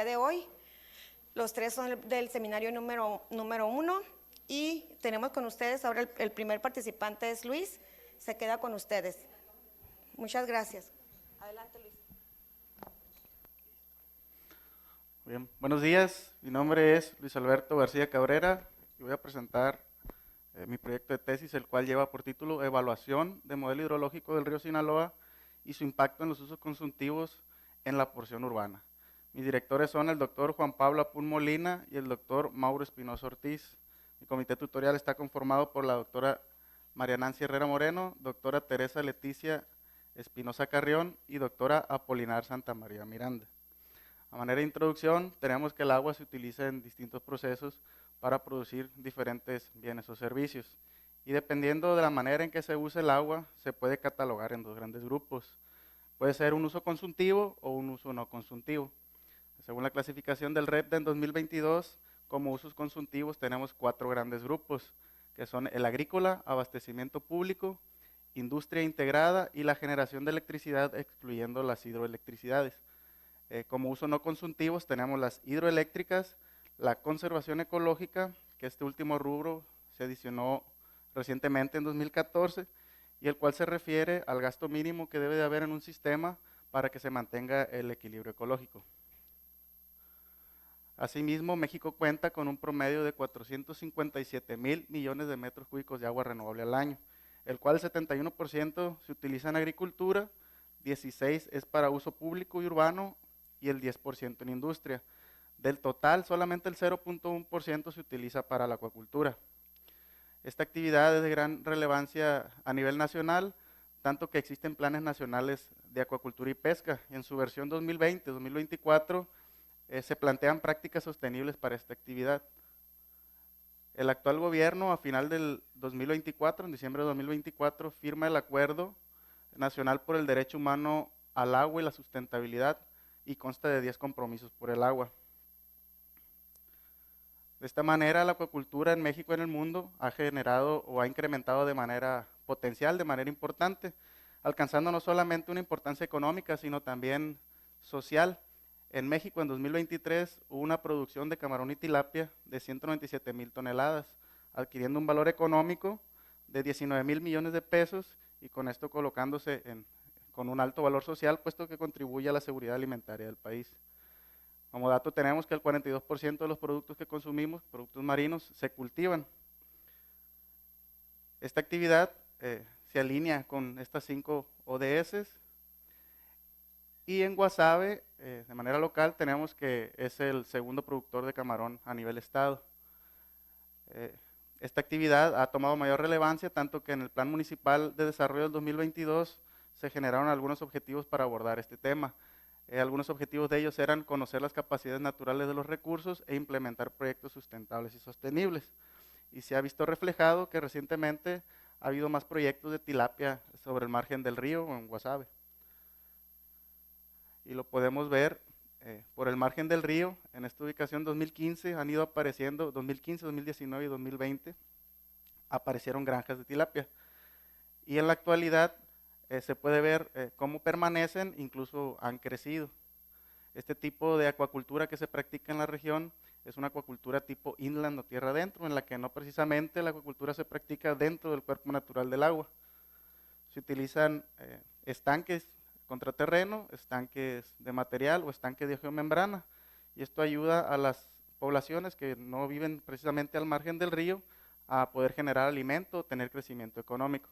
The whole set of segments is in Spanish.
de hoy. Los tres son del seminario número 1 y tenemos con ustedes ahora el primer participante es Luis. Se queda con ustedes. Muchas gracias. Adelante, Luis. Bien, buenos días, mi nombre es Luis Alberto García Cabrera y voy a presentar mi proyecto de tesis, el cual lleva por título Evaluación de modelo hidrológico del río Sinaloa y su impacto en los usos consultivos en la porción urbana. Mis directores son el doctor Juan Pablo Apun Molina y el doctor Mauro Espinosa Ortiz. Mi comité tutorial está conformado por la doctora María Nancy Herrera Moreno, doctora Teresa Leticia Espinosa Carrión y doctora Apolinar Santa María Miranda. A manera de introducción, tenemos que el agua se utiliza en distintos procesos para producir diferentes bienes o servicios. Y dependiendo de la manera en que se usa el agua, se puede catalogar en dos grandes grupos. Puede ser un uso consultivo o un uso no consultivo. Según la clasificación del REPDA en 2022, como usos consultivos tenemos 4 grandes grupos, que son el agrícola, abastecimiento público, industria integrada y la generación de electricidad, excluyendo las hidroelectricidades. Como uso no consultivos tenemos las hidroeléctricas, la conservación ecológica, que este último rubro se adicionó recientemente en 2014, y el cual se refiere al gasto mínimo que debe de haber en un sistema para que se mantenga el equilibrio ecológico. Asimismo, México cuenta con un promedio de 457,000 millones de metros cúbicos de agua renovable al año, el cual el 71% se utiliza en agricultura, 16% es para uso público y urbano y el 10% en industria. Del total, solamente el 0.1% se utiliza para la acuacultura. Esta actividad es de gran relevancia a nivel nacional, tanto que existen planes nacionales de acuacultura y pesca. En su versión 2020-2024 se plantean prácticas sostenibles para esta actividad. El actual gobierno, a final del 2024, en diciembre de 2024, firma el Acuerdo Nacional por el Derecho Humano al Agua y la Sustentabilidad, y consta de 10 compromisos por el agua. De esta manera, la acuacultura en México y en el mundo ha generado o ha incrementado de manera potencial, de manera importante, alcanzando no solamente una importancia económica, sino también social. En México, en 2023, hubo una producción de camarón y tilapia de 197,000 toneladas, adquiriendo un valor económico de 19,000 millones de pesos y con esto colocándose con un alto valor social, puesto que contribuye a la seguridad alimentaria del país. Como dato tenemos que el 42% de los productos que consumimos, productos marinos, se cultivan. Esta actividad se alinea con estas 5 ODS. Y en Guasave, de manera local, tenemos que es el segundo productor de camarón a nivel estado. Esta actividad ha tomado mayor relevancia, tanto que en el Plan Municipal de Desarrollo del 2022 se generaron algunos objetivos para abordar este tema. Algunos objetivos de ellos eran conocer las capacidades naturales de los recursos e implementar proyectos sustentables y sostenibles. Y se ha visto reflejado que recientemente ha habido más proyectos de tilapia sobre el margen del río o en Guasave. Y lo podemos ver por el margen del río. En esta ubicación 2015 han ido apareciendo, 2015, 2019 y 2020, aparecieron granjas de tilapia. Y en la actualidad se puede ver cómo permanecen, incluso han crecido. Este tipo de acuacultura que se practica en la región es una acuacultura tipo inland o tierra adentro, en la que no precisamente la acuacultura se practica dentro del cuerpo natural del agua. Se utilizan estanques contraterreno, estanques de material o estanques de geomembrana, y esto ayuda a las poblaciones que no viven precisamente al margen del río a poder generar alimento, tener crecimiento económico.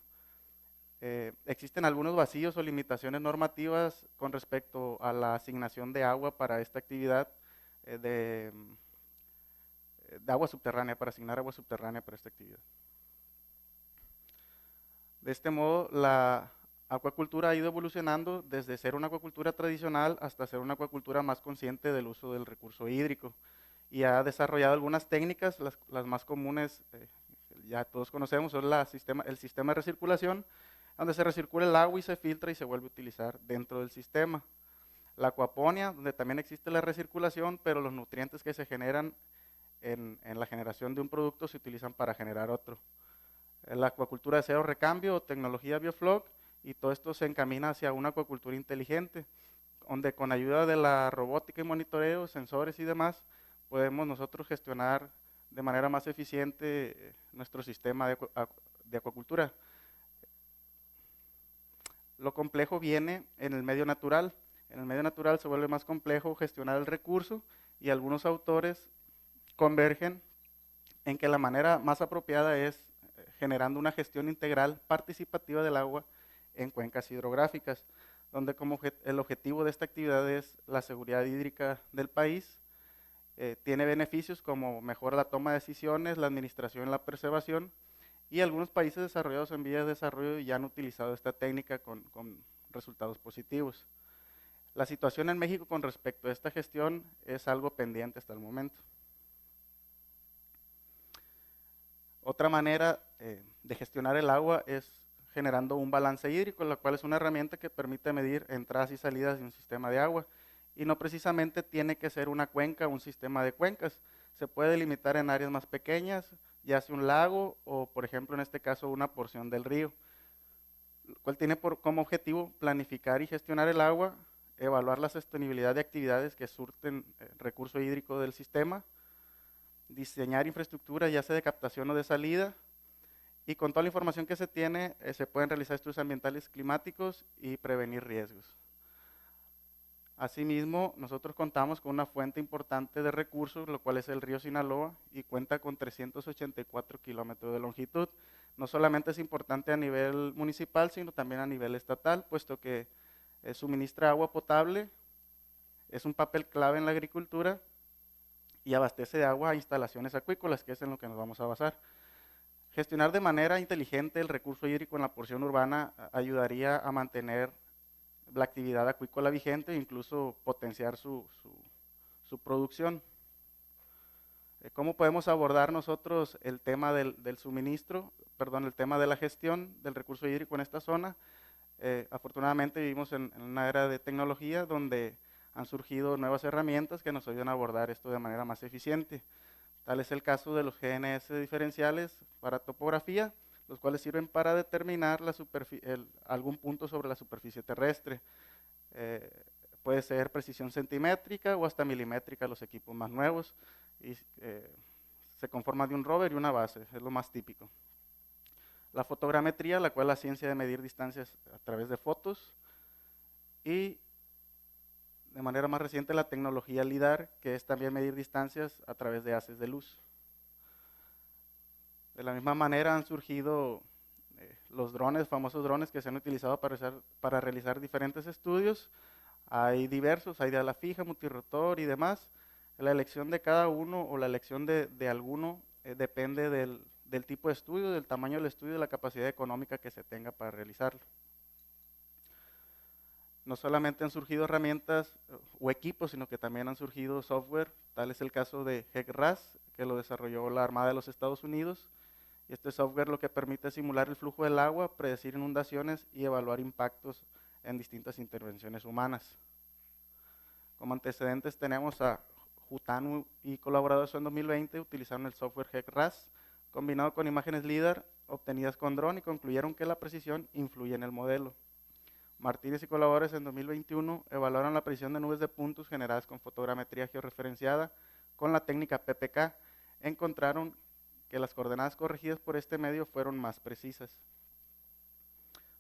Existen algunos vacíos o limitaciones normativas con respecto a la asignación de agua para esta actividad de agua subterránea, para asignar agua subterránea para esta actividad. De este modo, la acuacultura ha ido evolucionando desde ser una acuacultura tradicional hasta ser una acuacultura más consciente del uso del recurso hídrico, y ha desarrollado algunas técnicas, las más comunes, ya todos conocemos, son el sistema de recirculación, donde se recircula el agua y se filtra y se vuelve a utilizar dentro del sistema. La acuaponia, donde también existe la recirculación, pero los nutrientes que se generan en la generación de un producto se utilizan para generar otro. La acuacultura de cero recambio o tecnología biofloc, y todo esto se encamina hacia una acuacultura inteligente, donde con ayuda de la robótica y monitoreo, sensores y demás, podemos nosotros gestionar de manera más eficiente nuestro sistema de acuacultura. Lo complejo viene en el medio natural. En el medio natural se vuelve más complejo gestionar el recurso y algunos autores convergen en que la manera más apropiada es generando una gestión integral participativa del agua en cuencas hidrográficas, donde como el objetivo de esta actividad es la seguridad hídrica del país. Tiene beneficios como mejora la toma de decisiones, la administración y la preservación, y algunos países desarrollados en vías de desarrollo ya han utilizado esta técnica con resultados positivos. La situación en México con respecto a esta gestión es algo pendiente hasta el momento. Otra manera de gestionar el agua es generando un balance hídrico, la cual es una herramienta que permite medir entradas y salidas de un sistema de agua. Y no precisamente tiene que ser una cuenca o un sistema de cuencas. Se puede delimitar en áreas más pequeñas, ya sea un lago o, por ejemplo, en este caso, una porción del río, el cual tiene como objetivo planificar y gestionar el agua, evaluar la sostenibilidad de actividades que surten recurso hídrico del sistema, diseñar infraestructura ya sea de captación o de salida, y con toda la información que se tiene se pueden realizar estudios ambientales climáticos y prevenir riesgos. Asimismo, nosotros contamos con una fuente importante de recursos, lo cual es el río Sinaloa, y cuenta con 384 kilómetros de longitud. No solamente es importante a nivel municipal, sino también a nivel estatal, puesto que suministra agua potable, es un papel clave en la agricultura y abastece de agua a instalaciones acuícolas, que es en lo que nos vamos a basar. Gestionar de manera inteligente el recurso hídrico en la porción urbana ayudaría a mantener la actividad acuícola vigente e incluso potenciar su producción. ¿Cómo podemos abordar nosotros el tema del suministro, el tema de la gestión del recurso hídrico en esta zona? Afortunadamente vivimos en una era de tecnología donde han surgido nuevas herramientas que nos ayudan a abordar esto de manera más eficiente. Tal es el caso de los GNS diferenciales para topografía, los cuales sirven para determinar algún punto sobre la superficie terrestre. Puede ser precisión centimétrica o hasta milimétrica los equipos más nuevos, y se conforma de un rover y una base, es lo más típico. La fotogrametría, la cual es la ciencia de medir distancias a través de fotos, y de manera más reciente la tecnología LIDAR, que es también medir distancias a través de haces de luz. De la misma manera han surgido los drones, famosos drones que se han utilizado para realizar diferentes estudios. Hay diversos, hay de ala fija, multirotor y demás. La elección de cada uno o la elección de alguno depende del tipo de estudio, del tamaño del estudio y de la capacidad económica que se tenga para realizarlo. No solamente han surgido herramientas o equipos, sino que también han surgido software. Tal es el caso de HEC-RAS, que lo desarrolló la Armada de los Estados Unidos. Y este software lo que permite es simular el flujo del agua, predecir inundaciones y evaluar impactos en distintas intervenciones humanas. Como antecedentes tenemos a Jutanu y colaboradores en 2020 utilizaron el software HEC-RAS combinado con imágenes LIDAR obtenidas con dron y concluyeron que la precisión influye en el modelo. Martínez y colaboradores en 2021 evaluaron la precisión de nubes de puntos generadas con fotogrametría georreferenciada con la técnica PPK. Encontraron que las coordenadas corregidas por este medio fueron más precisas.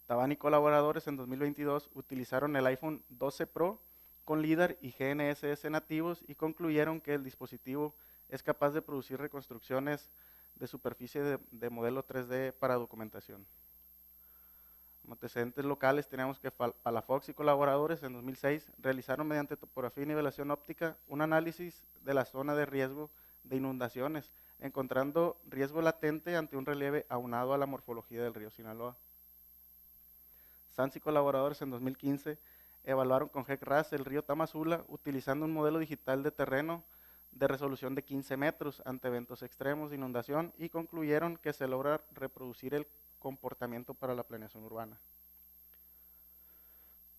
Tabán y colaboradores en 2022 utilizaron el iPhone 12 Pro con LIDAR y GNSS nativos y concluyeron que el dispositivo es capaz de producir reconstrucciones de superficie de modelo 3D para documentación. Como antecedentes locales tenemos que Palafox y colaboradores en 2006 realizaron mediante topografía y nivelación óptica un análisis de la zona de riesgo de inundaciones, encontrando riesgo latente ante un relieve aunado a la morfología del río Sinaloa. Sanz y colaboradores en 2015 evaluaron con HEC-RAS el río Tamazula utilizando un modelo digital de terreno de resolución de 15 metros ante eventos extremos de inundación y concluyeron que se logra reproducir el comportamiento para la planeación urbana.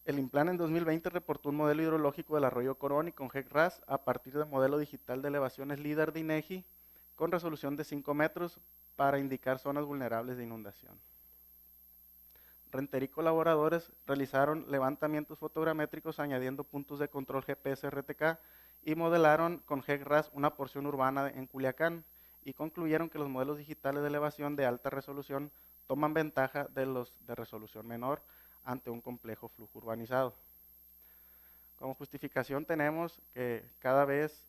El INPLAN en 2020 reportó un modelo hidrológico del arroyo Coroni con HEC-RAS a partir del modelo digital de elevaciones LIDAR de INEGI con resolución de 5 metros para indicar zonas vulnerables de inundación. Rentería y colaboradores realizaron levantamientos fotogramétricos añadiendo puntos de control GPS RTK y modelaron con GEC-RAS una porción urbana en Culiacán y concluyeron que los modelos digitales de elevación de alta resolución toman ventaja de los de resolución menor ante un complejo flujo urbanizado. Como justificación tenemos que cada vez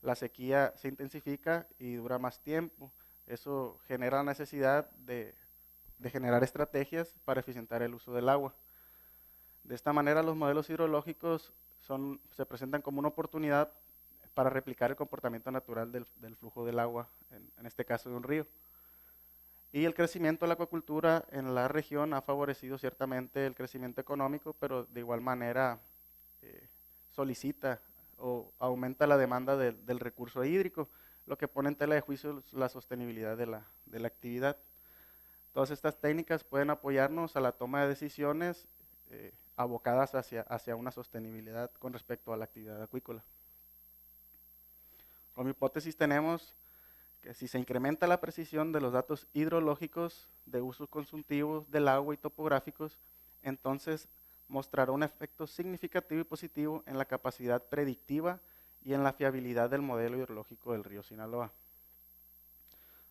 la sequía se intensifica y dura más tiempo. Eso genera la necesidad de generar estrategias para eficientar el uso del agua. De esta manera, los modelos hidrológicos se presentan como una oportunidad para replicar el comportamiento natural del flujo del agua, en este caso de un río. Y el crecimiento de la acuacultura en la región ha favorecido ciertamente el crecimiento económico, pero de igual manera solicita o aumenta la demanda del recurso hídrico, lo que pone en tela de juicio la sostenibilidad de la actividad. Todas estas técnicas pueden apoyarnos a la toma de decisiones abocadas hacia una sostenibilidad con respecto a la actividad acuícola. Como hipótesis tenemos que si se incrementa la precisión de los datos hidrológicos de usos consultivos del agua y topográficos, entonces mostrará un efecto significativo y positivo en la capacidad predictiva y en la fiabilidad del modelo hidrológico del río Sinaloa.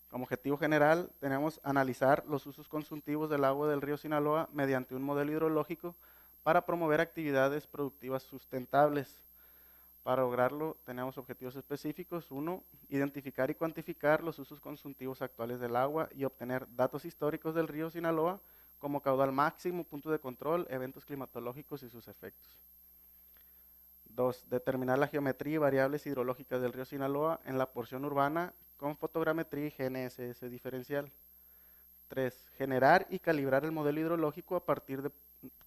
Como objetivo general, tenemos analizar los usos consultivos del agua del río Sinaloa mediante un modelo hidrológico para promover actividades productivas sustentables. Para lograrlo, tenemos objetivos específicos. 1. Identificar y cuantificar los usos consultivos actuales del agua y obtener datos históricos del río Sinaloa como caudal máximo, punto de control, eventos climatológicos y sus efectos. 2. Determinar la geometría y variables hidrológicas del río Sinaloa en la porción urbana con fotogrametría y GNSS diferencial. 3. Generar y calibrar el modelo hidrológico a partir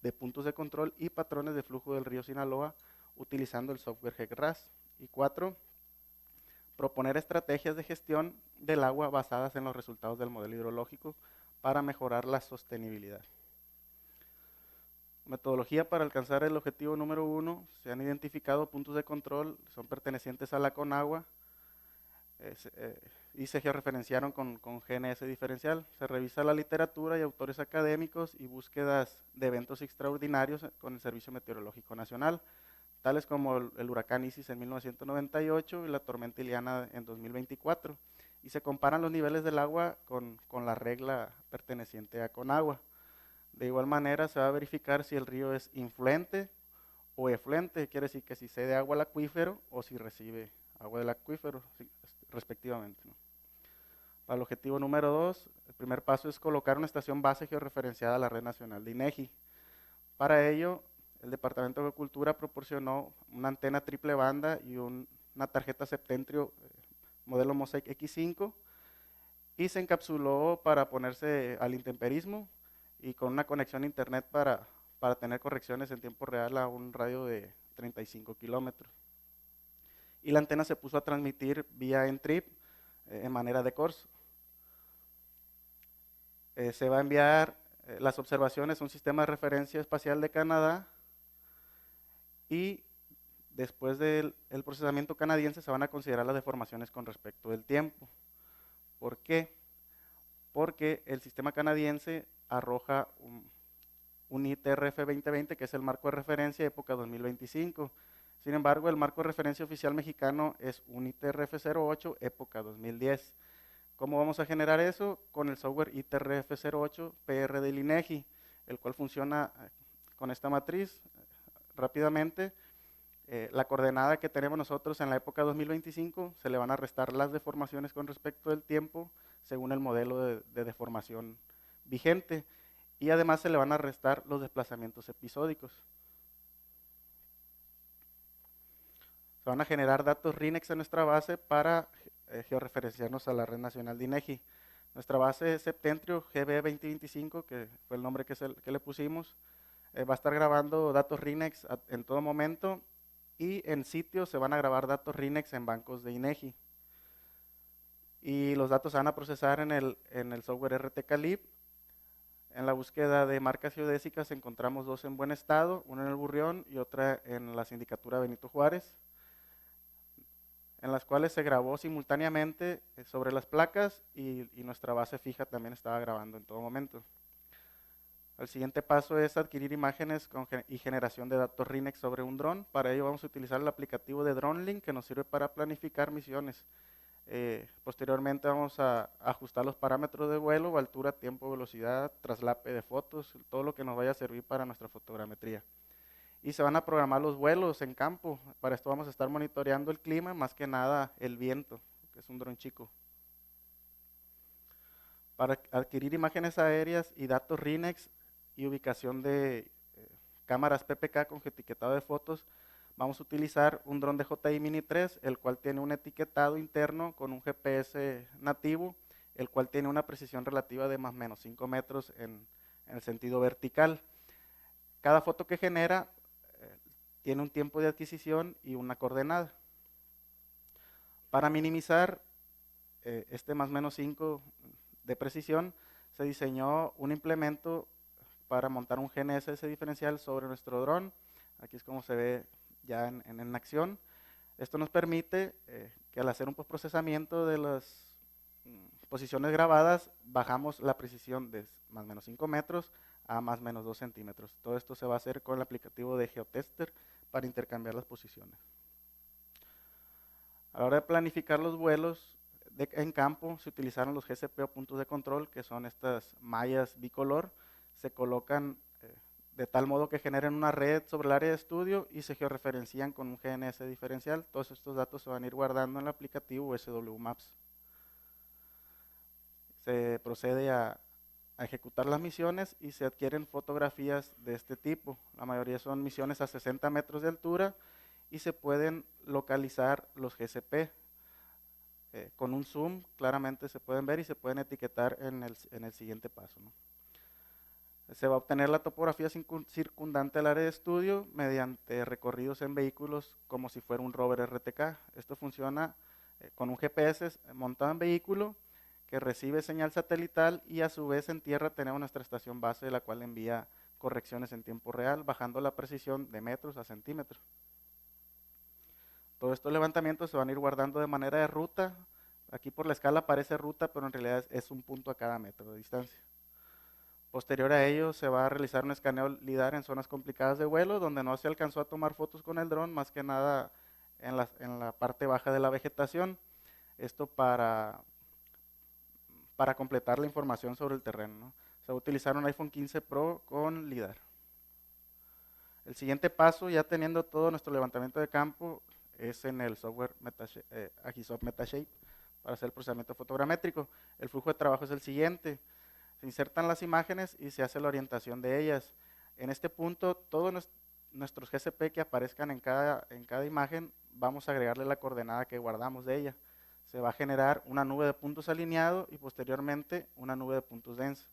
de puntos de control y patrones de flujo del río Sinaloa utilizando el software GEC-RAS. Y 4. Proponer estrategias de gestión del agua basadas en los resultados del modelo hidrológico para mejorar la sostenibilidad. Metodología para alcanzar el objetivo número 1. Se han identificado puntos de control, son pertenecientes a la CONAGUA y se georreferenciaron con GNS diferencial. Se revisa la literatura y autores académicos y búsquedas de eventos extraordinarios con el Servicio Meteorológico Nacional, tales como el huracán Isis en 1998 y la tormenta Iliana en 2024. Y se comparan los niveles del agua con la regla perteneciente a Conagua. De igual manera se va a verificar si el río es influente o efluente, quiere decir que si cede agua al acuífero o si recibe agua del acuífero, respectivamente, ¿no? Para el objetivo número 2, el primer paso es colocar una estación base georreferenciada a la red nacional de INEGI. Para ello, el Departamento de Agricultura proporcionó una antena triple banda y una tarjeta Septentrio modelo Mosaic X5 y se encapsuló para ponerse al intemperismo y con una conexión a internet para tener correcciones en tiempo real a un radio de 35 kilómetros. Y la antena se puso a transmitir vía Entrip en manera de corso. Se va a enviar las observaciones a un sistema de referencia espacial de Canadá y después del procesamiento canadiense se van a considerar las deformaciones con respecto del tiempo. ¿Por qué? Porque el sistema canadiense arroja un ITRF 2020 que es el marco de referencia época 2025. Sin embargo, el marco de referencia oficial mexicano es un ITRF 08 época 2010. ¿Cómo vamos a generar eso? Con el software ITRF 08 PR del INEGI, el cual funciona con esta matriz. Rápidamente, la coordenada que tenemos nosotros en la época 2025 se le van a restar las deformaciones con respecto del tiempo según el modelo de deformación vigente y además se le van a restar los desplazamientos episódicos. Se van a generar datos RINEX en nuestra base para georreferenciarnos a la red nacional de INEGI. Nuestra base Septentrio GB2025, que fue el nombre que le pusimos, va a estar grabando datos RINEX en todo momento y en sitio se van a grabar datos RINEX en bancos de INEGI. Y los datos se van a procesar en el software RTCalib. En la búsqueda de marcas geodésicas encontramos dos en buen estado, una en el Burrión y otra en la sindicatura Benito Juárez, en las cuales se grabó simultáneamente sobre las placas y nuestra base fija también estaba grabando en todo momento. El siguiente paso es adquirir imágenes y generación de datos RINEX sobre un dron. Para ello vamos a utilizar el aplicativo de DroneLink, que nos sirve para planificar misiones. Posteriormente vamos a ajustar los parámetros de vuelo, altura, tiempo, velocidad, traslape de fotos, todo lo que nos vaya a servir para nuestra fotogrametría. Y se van a programar los vuelos en campo. Para esto vamos a estar monitoreando el clima, más que nada el viento, que es un dron chico. Para adquirir imágenes aéreas y datos RINEX y ubicación de cámaras PPK con etiquetado de fotos, vamos a utilizar un dron DJI Mini 3, el cual tiene un etiquetado interno con un GPS nativo, el cual tiene una precisión relativa de más o menos 5 metros en el sentido vertical. Cada foto que genera tiene un tiempo de adquisición y una coordenada. Para minimizar este más o menos 5 de precisión, se diseñó un implemento para montar un GNSS diferencial sobre nuestro dron. Aquí es como se ve ya en acción. Esto nos permite que al hacer un postprocesamiento de las posiciones grabadas, bajamos la precisión de más o menos 5 metros a más o menos 2 centímetros. Todo esto se va a hacer con el aplicativo de GeoTester para intercambiar las posiciones. A la hora de planificar los vuelos en campo, se utilizaron los GCP o puntos de control, que son estas mallas bicolor. Se colocan de tal modo que generen una red sobre el área de estudio y se georreferencian con un GNS diferencial. Todos estos datos se van a ir guardando en el aplicativo SW Maps. Se procede a ejecutar las misiones y se adquieren fotografías de este tipo. La mayoría son misiones a 60 metros de altura y se pueden localizar los GCP. Con un zoom claramente se pueden ver y se pueden etiquetar en el siguiente paso, ¿no? Se va a obtener la topografía circundante al área de estudio mediante recorridos en vehículos como si fuera un rover RTK. Esto funciona con un GPS montado en vehículo que recibe señal satelital y a su vez en tierra tenemos nuestra estación base, de la cual envía correcciones en tiempo real, bajando la precisión de metros a centímetros. Todos estos levantamientos se van a ir guardando de manera de ruta. Aquí por la escala aparece ruta, pero en realidad es un punto a cada metro de distancia. Posterior a ello se va a realizar un escaneo LIDAR en zonas complicadas de vuelo, donde no se alcanzó a tomar fotos con el dron, más que nada en la parte baja de la vegetación. Esto para completar la información sobre el terreno, ¿no? Se va a utilizar un iPhone 15 Pro con LIDAR. El siguiente paso, ya teniendo todo nuestro levantamiento de campo, es en el software Agisoft Metashape para hacer el procesamiento fotogramétrico. El flujo de trabajo es el siguiente. Se insertan las imágenes y se hace la orientación de ellas. En este punto, todos nuestros GCP que aparezcan en cada imagen, vamos a agregarle la coordenada que guardamos de ella. Se va a generar una nube de puntos alineado y posteriormente una nube de puntos densa.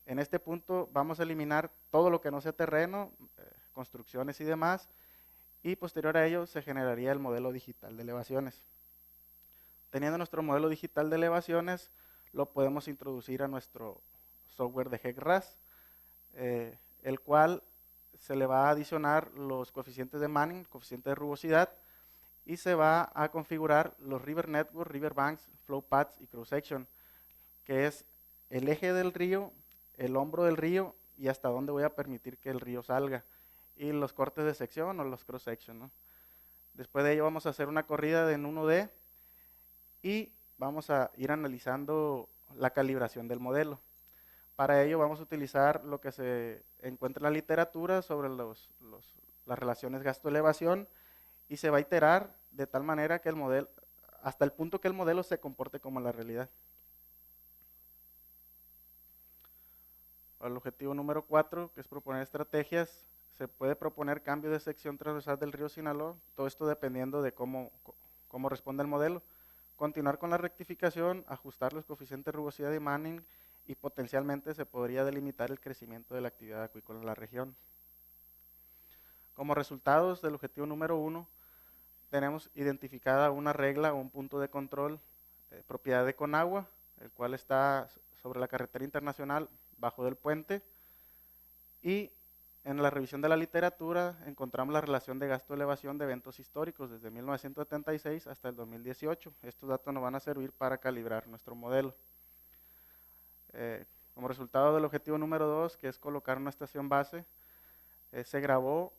En este punto vamos a eliminar todo lo que no sea terreno, construcciones y demás, y posterior a ello se generaría el modelo digital de elevaciones. Teniendo nuestro modelo digital de elevaciones, lo podemos introducir a nuestro software de HEC-RAS, el cual se le va a adicionar los coeficientes de Manning, coeficiente de rugosidad, y se va a configurar los River Network, River Banks, Flow Paths y Cross Section, que es el eje del río, el hombro del río y hasta dónde voy a permitir que el río salga, y los cortes de sección o los cross section, ¿no? Después de ello vamos a hacer una corrida en 1D y vamos a ir analizando la calibración del modelo. Para ello vamos a utilizar lo que se encuentra en la literatura sobre las relaciones gasto-elevación y se va a iterar de tal manera que el modelo, hasta el punto que el modelo se comporte como la realidad. El objetivo número 4, que es proponer estrategias, se puede proponer cambio de sección transversal del río Sinaloa, todo esto dependiendo de cómo responde el modelo. Continuar con la rectificación, ajustar los coeficientes de rugosidad de Manning y potencialmente se podría delimitar el crecimiento de la actividad acuícola en la región. Como resultados del objetivo número 1, tenemos identificada una regla o un punto de control, propiedad de Conagua, el cual está sobre la carretera internacional bajo del puente, y en la revisión de la literatura encontramos la relación de gasto-elevación de eventos históricos desde 1976 hasta el 2018. Estos datos nos van a servir para calibrar nuestro modelo. Como resultado del objetivo número 2, que es colocar una estación base, se grabó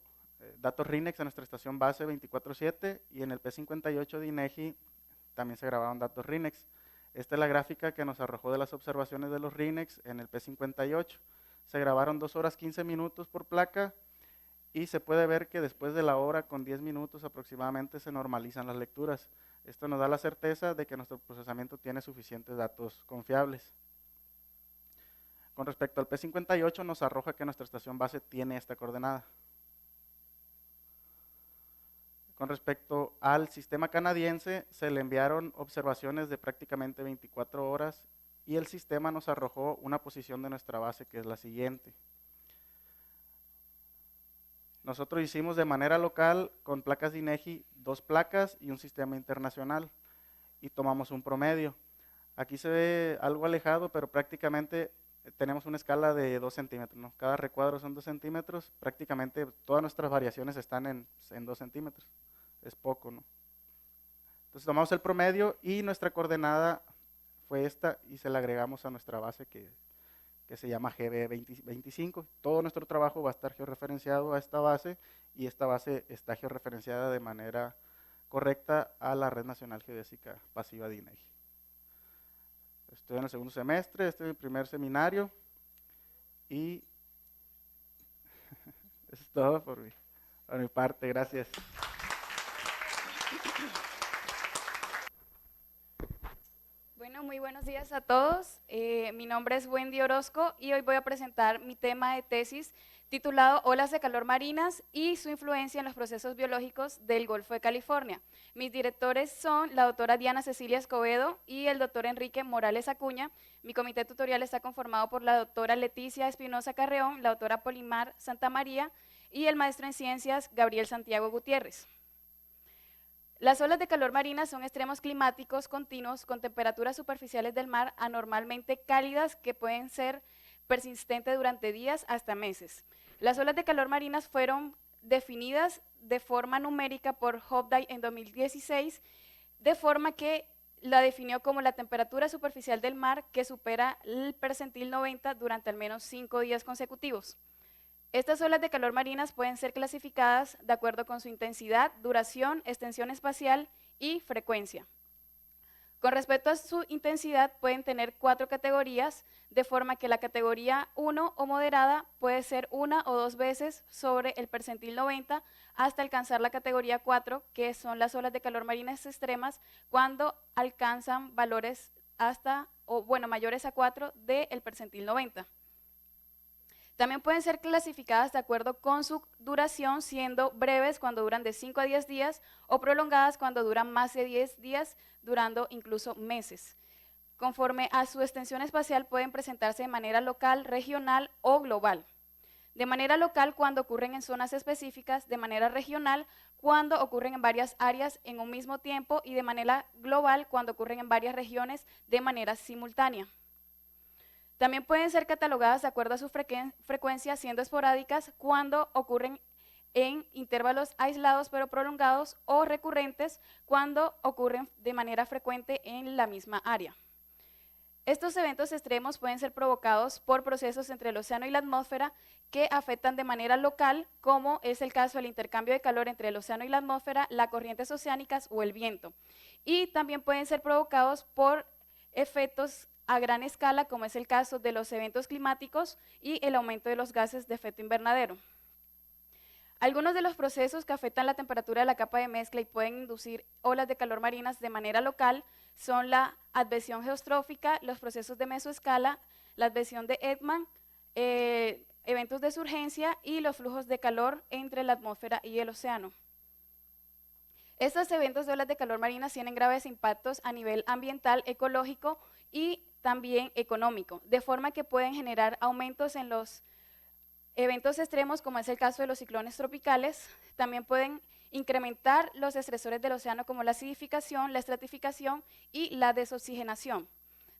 datos RINEX en nuestra estación base 24/7 y en el P58 de INEGI también se grabaron datos RINEX. Esta es la gráfica que nos arrojó de las observaciones de los RINEX en el P58. Se grabaron 2 horas 15 minutos por placa y se puede ver que después de la hora con 10 minutos aproximadamente se normalizan las lecturas. Esto nos da la certeza de que nuestro procesamiento tiene suficientes datos confiables. Con respecto al P58 nos arroja que nuestra estación base tiene esta coordenada. Con respecto al sistema canadiense, se le enviaron observaciones de prácticamente 24 horas y el sistema nos arrojó una posición de nuestra base que es la siguiente. Nosotros hicimos de manera local con placas de INEGI 2 placas y un sistema internacional y tomamos un promedio. Aquí se ve algo alejado, pero prácticamente tenemos una escala de 2 centímetros, ¿no? Cada recuadro son 2 centímetros, prácticamente todas nuestras variaciones están en 2 centímetros, es poco, ¿no? Entonces tomamos el promedio y nuestra coordenada fue esta y se la agregamos a nuestra base que se llama GB25. Todo nuestro trabajo va a estar georreferenciado a esta base y esta base está georreferenciada de manera correcta a la Red Nacional Geodésica Pasiva de INEGI. Estoy en el segundo semestre, este es mi primer seminario y eso es todo por mi parte, gracias. Bueno, muy buenos días a todos. Mi nombre es Wendy Orozco y hoy voy a presentar mi tema de tesis titulado Olas de calor marinas y su influencia en los procesos biológicos del Golfo de California. Mis directores son la doctora Diana Cecilia Escobedo y el doctor Enrique Morales Acuña. Mi comité tutorial está conformado por la doctora Leticia Espinosa Carreón, la doctora Polimar Santamaría y el maestro en ciencias Gabriel Santiago Gutiérrez. Las olas de calor marinas son extremos climáticos continuos con temperaturas superficiales del mar anormalmente cálidas que pueden ser persistentes durante días hasta meses. Las olas de calor marinas fueron definidas de forma numérica por Hobday en 2016, de forma que la definió como la temperatura superficial del mar que supera el percentil 90 durante al menos 5 días consecutivos. Estas olas de calor marinas pueden ser clasificadas de acuerdo con su intensidad, duración, extensión espacial y frecuencia. Con respecto a su intensidad, pueden tener 4 categorías, de forma que la categoría 1 o moderada puede ser 1 o 2 veces sobre el percentil 90 hasta alcanzar la categoría 4, que son las olas de calor marinas extremas, cuando alcanzan valores mayores a 4 del percentil 90. También pueden ser clasificadas de acuerdo con su duración, siendo breves cuando duran de 5 a 10 días o prolongadas cuando duran más de 10 días, durando incluso meses. Conforme a su extensión espacial pueden presentarse de manera local, regional o global. De manera local cuando ocurren en zonas específicas, de manera regional cuando ocurren en varias áreas en un mismo tiempo y de manera global cuando ocurren en varias regiones de manera simultánea. También pueden ser catalogadas de acuerdo a su frecuencia, siendo esporádicas cuando ocurren en intervalos aislados pero prolongados o recurrentes cuando ocurren de manera frecuente en la misma área. Estos eventos extremos pueden ser provocados por procesos entre el océano y la atmósfera que afectan de manera local, como es el caso del intercambio de calor entre el océano y la atmósfera, las corrientes oceánicas o el viento. Y también pueden ser provocados por efectos a gran escala, como es el caso de los eventos climáticos y el aumento de los gases de efecto invernadero. Algunos de los procesos que afectan la temperatura de la capa de mezcla y pueden inducir olas de calor marinas de manera local son la advección geostrófica, los procesos de mesoescala, la advección de Edman, eventos de surgencia y los flujos de calor entre la atmósfera y el océano. Estos eventos de olas de calor marinas tienen graves impactos a nivel ambiental, ecológico y también económico, de forma que pueden generar aumentos en los eventos extremos, como es el caso de los ciclones tropicales. También pueden incrementar los estresores del océano como la acidificación, la estratificación y la desoxigenación,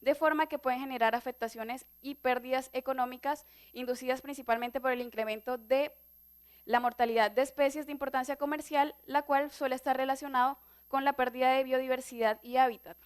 de forma que pueden generar afectaciones y pérdidas económicas inducidas principalmente por el incremento de la mortalidad de especies de importancia comercial, la cual suele estar relacionado con la pérdida de biodiversidad y hábitat.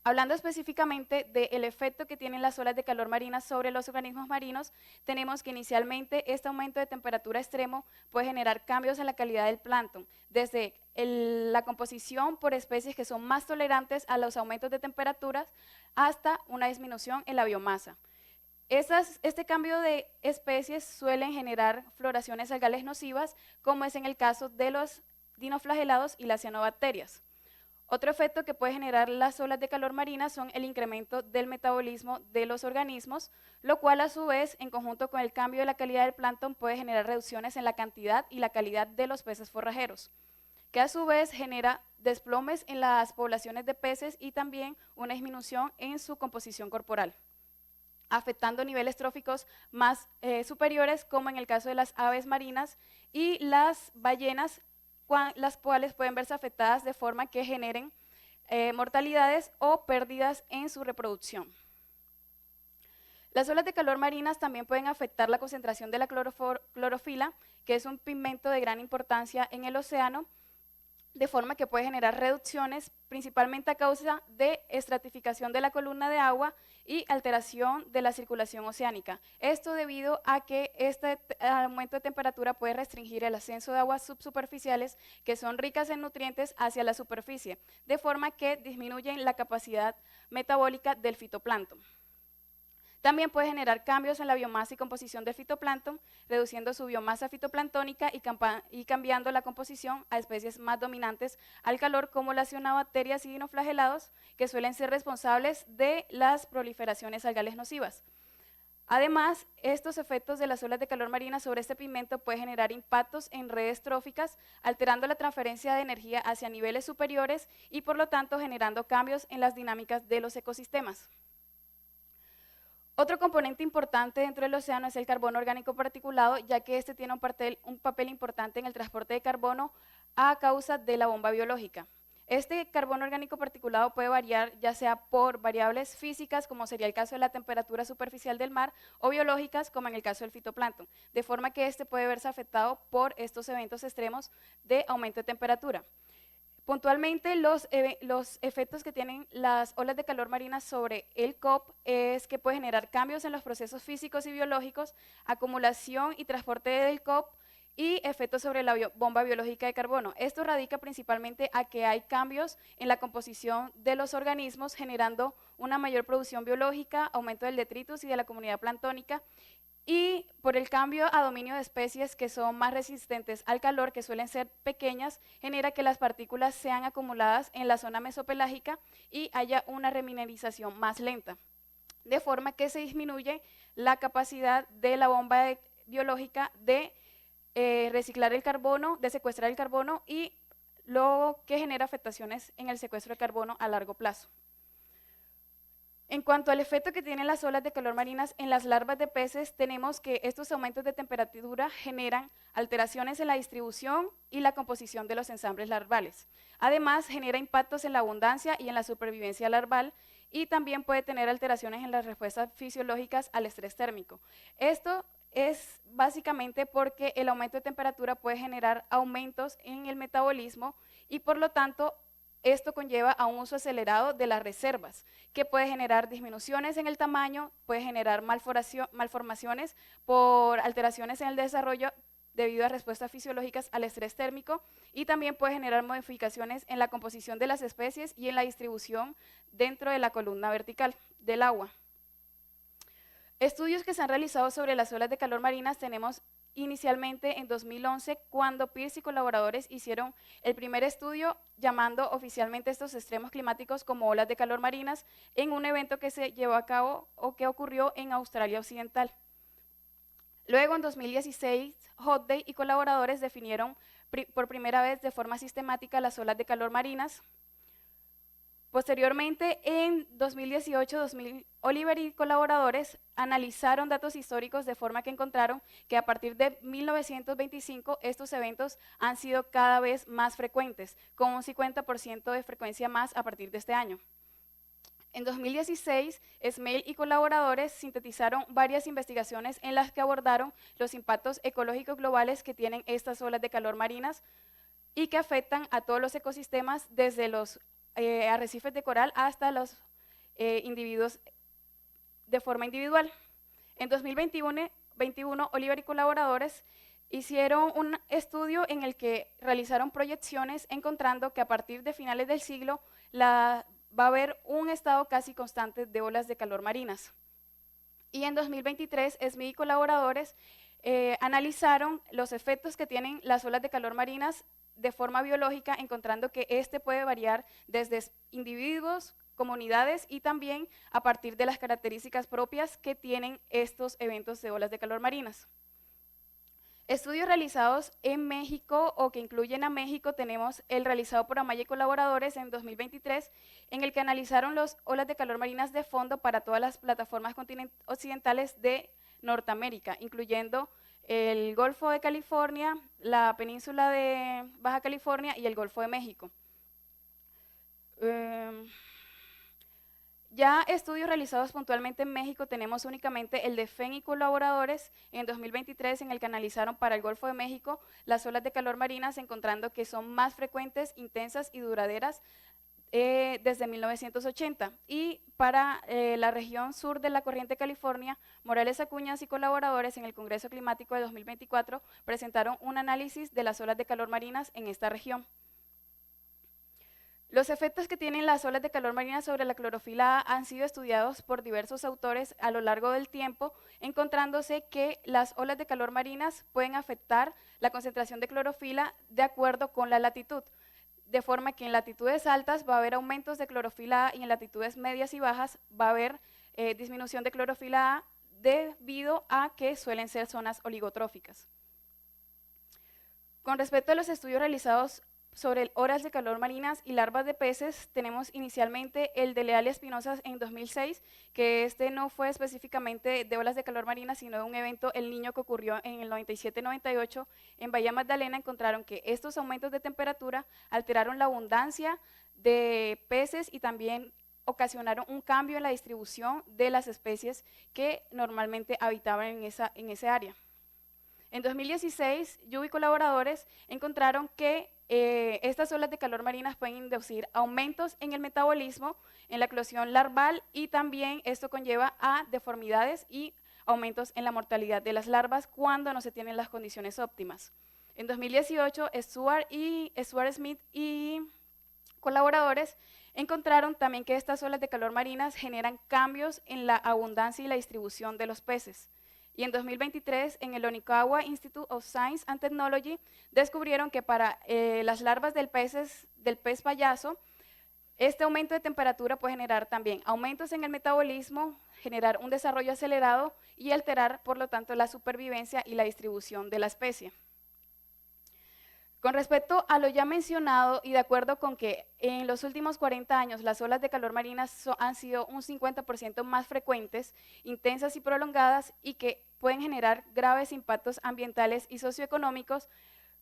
Hablando específicamente del efecto que tienen las olas de calor marinas sobre los organismos marinos, tenemos que inicialmente este aumento de temperatura extremo puede generar cambios en la calidad del plancton, desde la composición por especies que son más tolerantes a los aumentos de temperaturas hasta una disminución en la biomasa. Este cambio de especies suelen generar floraciones algales nocivas, como es en el caso de los dinoflagelados y las cianobacterias. Otro efecto que puede generar las olas de calor marinas son el incremento del metabolismo de los organismos, lo cual a su vez, en conjunto con el cambio de la calidad del plancton, puede generar reducciones en la cantidad y la calidad de los peces forrajeros, que a su vez genera desplomes en las poblaciones de peces y también una disminución en su composición corporal, afectando niveles tróficos más superiores, como en el caso de las aves marinas y las ballenas, las cuales pueden verse afectadas de forma que generen mortalidades o pérdidas en su reproducción. Las olas de calor marinas también pueden afectar la concentración de la clorofila, que es un pigmento de gran importancia en el océano, de forma que puede generar reducciones, principalmente a causa de estratificación de la columna de agua y alteración de la circulación oceánica. Esto debido a que este aumento de temperatura puede restringir el ascenso de aguas subsuperficiales que son ricas en nutrientes hacia la superficie, de forma que disminuyen la capacidad metabólica del fitoplancton. También puede generar cambios en la biomasa y composición del fitoplancton, reduciendo su biomasa fitoplanctónica y cambiando la composición a especies más dominantes al calor, como las cianobacterias y dinoflagelados, que suelen ser responsables de las proliferaciones algales nocivas. Además, estos efectos de las olas de calor marina sobre este pigmento pueden generar impactos en redes tróficas, alterando la transferencia de energía hacia niveles superiores y, por lo tanto, generando cambios en las dinámicas de los ecosistemas. Otro componente importante dentro del océano es el carbono orgánico particulado, ya que este tiene un papel importante en el transporte de carbono a causa de la bomba biológica. Este carbono orgánico particulado puede variar ya sea por variables físicas, como sería el caso de la temperatura superficial del mar, o biológicas, como en el caso del fitoplancton, de forma que este puede verse afectado por estos eventos extremos de aumento de temperatura. Puntualmente, los efectos que tienen las olas de calor marina sobre el COP es que puede generar cambios en los procesos físicos y biológicos, acumulación y transporte del COP y efectos sobre la bomba biológica de carbono. Esto radica principalmente a que hay cambios en la composición de los organismos, generando una mayor producción biológica, aumento del detritus y de la comunidad planctónica, y por el cambio a dominio de especies que son más resistentes al calor, que suelen ser pequeñas, genera que las partículas sean acumuladas en la zona mesopelágica y haya una remineralización más lenta, de forma que se disminuye la capacidad de la bomba biológica de reciclar el carbono, de secuestrar el carbono, y lo que genera afectaciones en el secuestro de carbono a largo plazo. En cuanto al efecto que tienen las olas de calor marinas en las larvas de peces, tenemos que estos aumentos de temperatura generan alteraciones en la distribución y la composición de los ensambres larvales. Además, genera impactos en la abundancia y en la supervivencia larval, y también puede tener alteraciones en las respuestas fisiológicas al estrés térmico. Esto es básicamente porque el aumento de temperatura puede generar aumentos en el metabolismo y, por lo tanto, esto conlleva a un uso acelerado de las reservas, que puede generar disminuciones en el tamaño, puede generar malformaciones por alteraciones en el desarrollo debido a respuestas fisiológicas al estrés térmico, y también puede generar modificaciones en la composición de las especies y en la distribución dentro de la columna vertical del agua. Estudios que se han realizado sobre las olas de calor marinas tenemos inicialmente en 2011, cuando Pierce y colaboradores hicieron el primer estudio llamando oficialmente estos extremos climáticos como olas de calor marinas, en un evento que se llevó a cabo o que ocurrió en Australia Occidental. Luego, en 2016, Hodday y colaboradores definieron por primera vez de forma sistemática las olas de calor marinas. Posteriormente, en 2018, Oliver y colaboradores analizaron datos históricos de forma que encontraron que a partir de 1925 estos eventos han sido cada vez más frecuentes, con un 50% de frecuencia más a partir de este año. En 2016, Smale y colaboradores sintetizaron varias investigaciones en las que abordaron los impactos ecológicos globales que tienen estas olas de calor marinas y que afectan a todos los ecosistemas, desde los arrecifes de coral hasta los individuos de forma individual. En 2021, Oliver y colaboradores hicieron un estudio en el que realizaron proyecciones encontrando que a partir de finales del siglo va a haber un estado casi constante de olas de calor marinas. Y en 2023, Smith y colaboradores analizaron los efectos que tienen las olas de calor marinas de forma biológica, encontrando que este puede variar desde individuos, comunidades y también a partir de las características propias que tienen estos eventos de olas de calor marinas. Estudios realizados en México o que incluyen a México, tenemos el realizado por Amaya y colaboradores en 2023, en el que analizaron las olas de calor marinas de fondo para todas las plataformas occidentales de Norteamérica, incluyendo el Golfo de California, la península de Baja California y el Golfo de México. Ya estudios realizados puntualmente en México tenemos únicamente el de FEN y colaboradores en 2023, en el que analizaron para el Golfo de México las olas de calor marinas, encontrando que son más frecuentes, intensas y duraderas desde 1980. Y para la región sur de la corriente California, Morales Acuñas y colaboradores en el Congreso Climático de 2024 presentaron un análisis de las olas de calor marinas en esta región. Los efectos que tienen las olas de calor marina sobre la clorofila A han sido estudiados por diversos autores a lo largo del tiempo, encontrándose que las olas de calor marinas pueden afectar la concentración de clorofila de acuerdo con la latitud, de forma que en latitudes altas va a haber aumentos de clorofila A y en latitudes medias y bajas va a haber disminución de clorofila A debido a que suelen ser zonas oligotróficas. Con respecto a los estudios realizados sobre olas de calor marinas y larvas de peces, tenemos inicialmente el de Leal y Espinosa en 2006, que este no fue específicamente de olas de calor marinas, sino de un evento, El Niño, que ocurrió en el 97-98. En Bahía Magdalena encontraron que estos aumentos de temperatura alteraron la abundancia de peces y también ocasionaron un cambio en la distribución de las especies que normalmente habitaban en ese área. En 2016, Yu y colaboradores encontraron que estas olas de calor marinas pueden inducir aumentos en el metabolismo, en la eclosión larval, y también esto conlleva a deformidades y aumentos en la mortalidad de las larvas cuando no se tienen las condiciones óptimas. En 2018, Stuart Smith y colaboradores encontraron también que estas olas de calor marinas generan cambios en la abundancia y la distribución de los peces. Y en 2023, en el Onikawa Institute of Science and Technology, descubrieron que para las larvas del pez payaso, este aumento de temperatura puede generar también aumentos en el metabolismo, generar un desarrollo acelerado y alterar, por lo tanto, la supervivencia y la distribución de la especie. Con respecto a lo ya mencionado, y de acuerdo con que en los últimos 40 años las olas de calor marinas han sido un 50% más frecuentes, intensas y prolongadas, y que pueden generar graves impactos ambientales y socioeconómicos,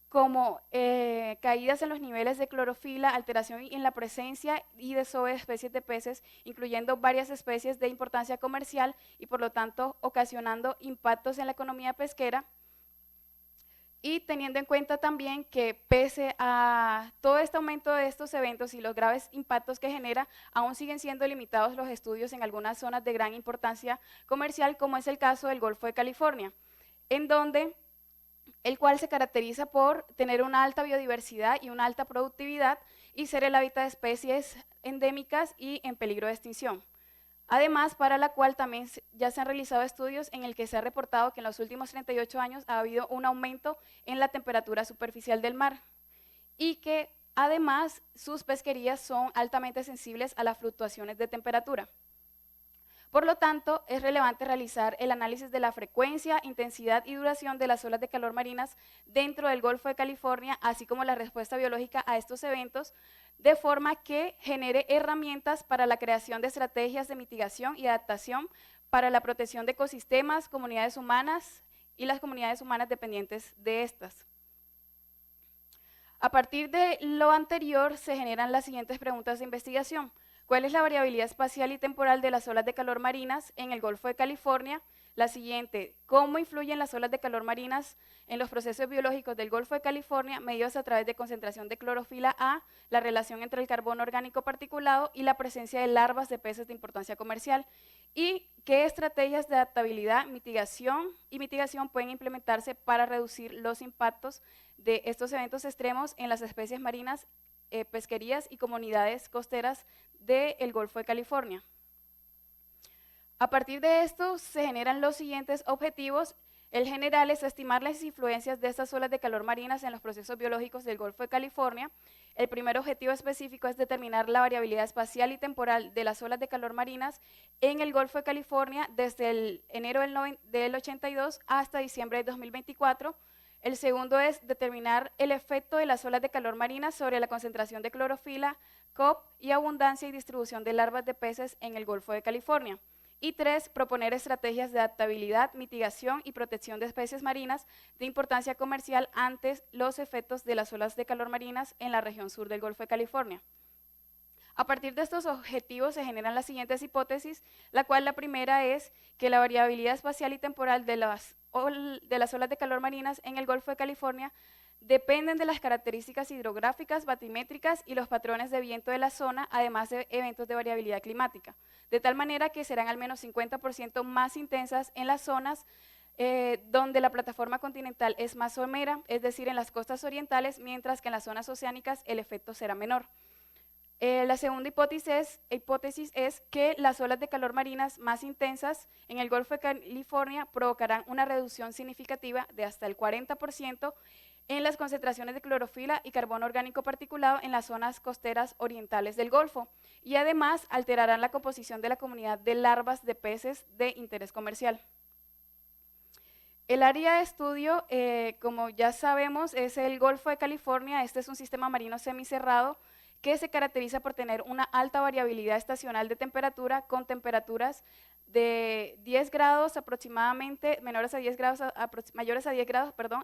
como caídas en los niveles de clorofila, alteración en la presencia y desove de especies de peces, incluyendo varias especies de importancia comercial, y por lo tanto ocasionando impactos en la economía pesquera. Y teniendo en cuenta también que pese a todo este aumento de estos eventos y los graves impactos que genera, aún siguen siendo limitados los estudios en algunas zonas de gran importancia comercial, como es el caso del Golfo de California, en donde el cual se caracteriza por tener una alta biodiversidad y una alta productividad y ser el hábitat de especies endémicas y en peligro de extinción. Además, para la cual también ya se han realizado estudios en el que se ha reportado que en los últimos 38 años ha habido un aumento en la temperatura superficial del mar y que además sus pesquerías son altamente sensibles a las fluctuaciones de temperatura. Por lo tanto, es relevante realizar el análisis de la frecuencia, intensidad y duración de las olas de calor marinas dentro del Golfo de California, así como la respuesta biológica a estos eventos, de forma que genere herramientas para la creación de estrategias de mitigación y adaptación para la protección de ecosistemas, comunidades humanas y las comunidades humanas dependientes de estas. A partir de lo anterior, se generan las siguientes preguntas de investigación. ¿Cuál es la variabilidad espacial y temporal de las olas de calor marinas en el Golfo de California? la siguiente: ¿cómo influyen las olas de calor marinas en los procesos biológicos del Golfo de California medidos a través de concentración de clorofila A, la relación entre el carbono orgánico particulado y la presencia de larvas de peces de importancia comercial? ¿Y qué estrategias de adaptabilidad, mitigación pueden implementarse para reducir los impactos de estos eventos extremos en las especies marinas, pesquerías y comunidades costeras del Golfo de California? A partir de esto se generan los siguientes objetivos. El general es estimar las influencias de estas olas de calor marinas en los procesos biológicos del Golfo de California. El primer objetivo específico es determinar la variabilidad espacial y temporal de las olas de calor marinas en el Golfo de California desde el enero del 82 hasta diciembre de 2024. El segundo es determinar el efecto de las olas de calor marinas sobre la concentración de clorofila, COP y abundancia y distribución de larvas de peces en el Golfo de California. Y 3, proponer estrategias de adaptabilidad, mitigación y protección de especies marinas de importancia comercial ante los efectos de las olas de calor marinas en la región sur del Golfo de California. A partir de estos objetivos se generan las siguientes hipótesis, la cual la primera es que la variabilidad espacial y temporal de las olas de calor marinas en el Golfo de California dependen de las características hidrográficas, batimétricas y los patrones de viento de la zona, además de eventos de variabilidad climática, de tal manera que serán al menos 50% más intensas en las zonas donde la plataforma continental es más somera, es decir, en las costas orientales, mientras que en las zonas oceánicas el efecto será menor. La segunda hipótesis es que las olas de calor marinas más intensas en el Golfo de California provocarán una reducción significativa de hasta el 40% en las concentraciones de clorofila y carbono orgánico particulado en las zonas costeras orientales del Golfo, y además alterarán la composición de la comunidad de larvas de peces de interés comercial. El área de estudio, como ya sabemos, es el Golfo de California. Este es un sistema marino semicerrado que se caracteriza por tener una alta variabilidad estacional de temperatura, con temperaturas de 10 grados aproximadamente, mayores a 10 grados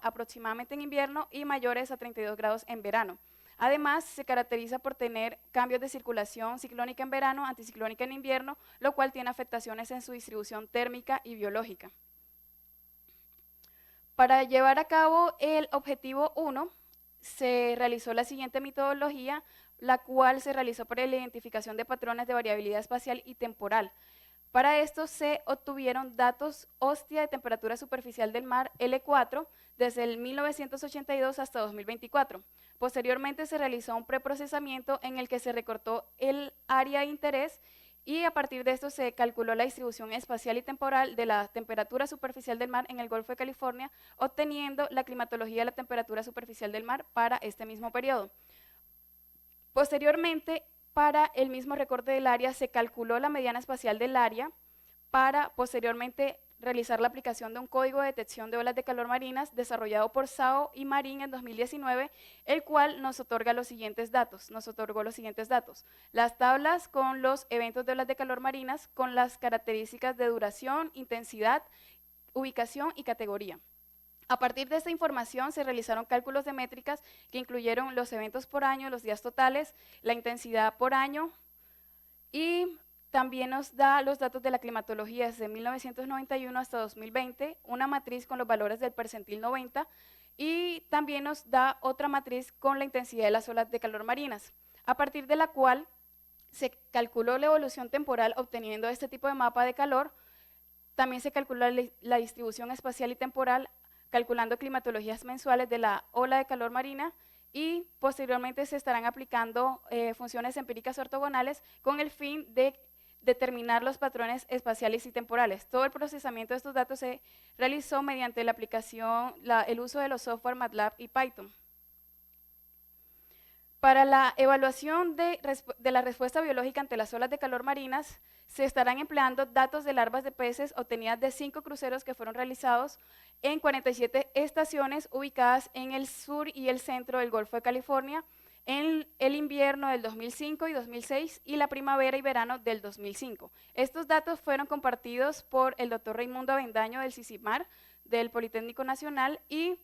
aproximadamente en invierno y mayores a 32 grados en verano. Además, se caracteriza por tener cambios de circulación ciclónica en verano, anticiclónica en invierno, lo cual tiene afectaciones en su distribución térmica y biológica. Para llevar a cabo el objetivo 1, se realizó la siguiente metodología, la cual se realizó por la identificación de patrones de variabilidad espacial y temporal. Para esto se obtuvieron datos hostia de temperatura superficial del mar L4 desde el 1982 hasta 2024. Posteriormente se realizó un preprocesamiento en el que se recortó el área de interés y a partir de esto se calculó la distribución espacial y temporal de la temperatura superficial del mar en el Golfo de California, obteniendo la climatología de la temperatura superficial del mar para este mismo periodo. Posteriormente, para el mismo recorte del área, se calculó la mediana espacial del área para posteriormente realizar la aplicación de un código de detección de olas de calor marinas desarrollado por SAO y Marín en 2019, el cual nos otorgó los siguientes datos. Las tablas con los eventos de olas de calor marinas con las características de duración, intensidad, ubicación y categoría. A partir de esta información se realizaron cálculos de métricas que incluyeron los eventos por año, los días totales, la intensidad por año, y también nos da los datos de la climatología desde 1991 hasta 2020, una matriz con los valores del percentil 90, y también nos da otra matriz con la intensidad de las olas de calor marinas, a partir de la cual se calculó la evolución temporal obteniendo este tipo de mapa de calor. También se calculó la distribución espacial y temporal calculando climatologías mensuales de la ola de calor marina, y posteriormente se estarán aplicando funciones empíricas ortogonales con el fin de determinar los patrones espaciales y temporales. Todo el procesamiento de estos datos se realizó mediante la aplicación, el uso de los software MATLAB y Python. Para la evaluación de la respuesta biológica ante las olas de calor marinas, se estarán empleando datos de larvas de peces obtenidas de 5 cruceros que fueron realizados en 47 estaciones ubicadas en el sur y el centro del Golfo de California en el invierno del 2005 y 2006 y la primavera y verano del 2005. Estos datos fueron compartidos por el doctor Raimundo Avendaño del CICIMAR, del Politécnico Nacional, y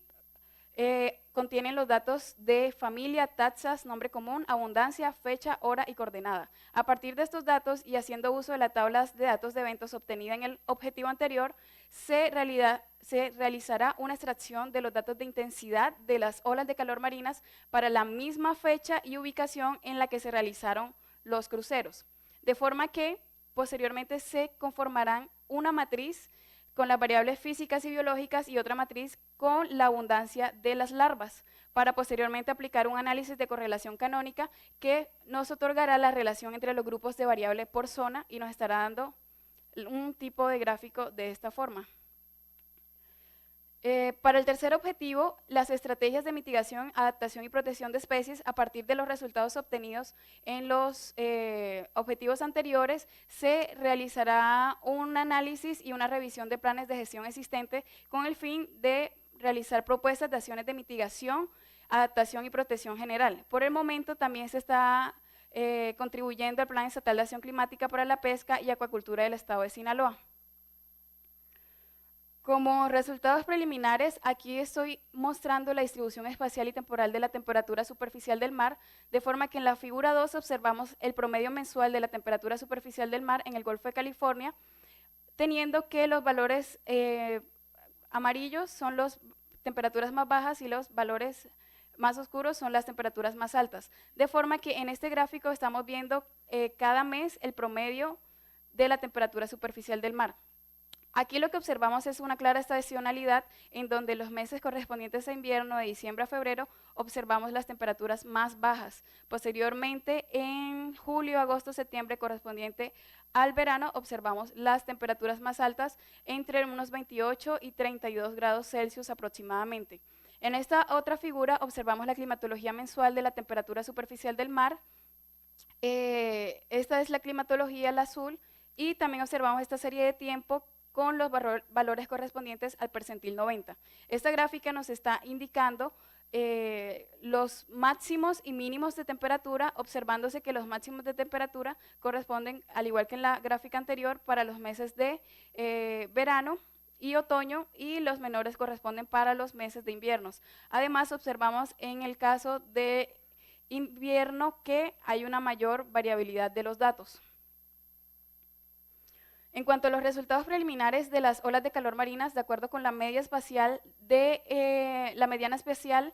contienen los datos de familia, taxas, nombre común, abundancia, fecha, hora y coordenada. A partir de estos datos y haciendo uso de las tablas de datos de eventos obtenida en el objetivo anterior, se realizará una extracción de los datos de intensidad de las olas de calor marinas para la misma fecha y ubicación en la que se realizaron los cruceros, de forma que posteriormente se conformarán una matriz con las variables físicas y biológicas y otra matriz con la abundancia de las larvas, para posteriormente aplicar un análisis de correlación canónica que nos otorgará la relación entre los grupos de variable por zona y nos estará dando un tipo de gráfico de esta forma. Para el tercer objetivo, las estrategias de mitigación, adaptación y protección de especies, a partir de los resultados obtenidos en los objetivos anteriores, se realizará un análisis y una revisión de planes de gestión existentes con el fin de realizar propuestas de acciones de mitigación, adaptación y protección general. Por el momento también se está contribuyendo al Plan Estatal de Acción Climática para la Pesca y Acuacultura del Estado de Sinaloa. Como resultados preliminares, aquí estoy mostrando la distribución espacial y temporal de la temperatura superficial del mar, de forma que en la figura 2 observamos el promedio mensual de la temperatura superficial del mar en el Golfo de California, teniendo que los valores amarillos son las temperaturas más bajas y los valores más oscuros son las temperaturas más altas. De forma que en este gráfico estamos viendo cada mes el promedio de la temperatura superficial del mar. Aquí lo que observamos es una clara estacionalidad en donde los meses correspondientes a invierno, de diciembre a febrero, observamos las temperaturas más bajas. Posteriormente, en julio, agosto, septiembre, correspondiente al verano, observamos las temperaturas más altas entre unos 28 y 32 grados Celsius aproximadamente. En esta otra figura observamos la climatología mensual de la temperatura superficial del mar. Esta es la climatología, el azul, y también observamos esta serie de tiempo con los valores correspondientes al percentil 90. Esta gráfica nos está indicando los máximos y mínimos de temperatura, observándose que los máximos de temperatura corresponden, al igual que en la gráfica anterior, para los meses de verano y otoño, y los menores corresponden para los meses de inviernos. Además, observamos en el caso de invierno que hay una mayor variabilidad de los datos. En cuanto a los resultados preliminares de las olas de calor marinas, de acuerdo con la media espacial de la mediana espacial,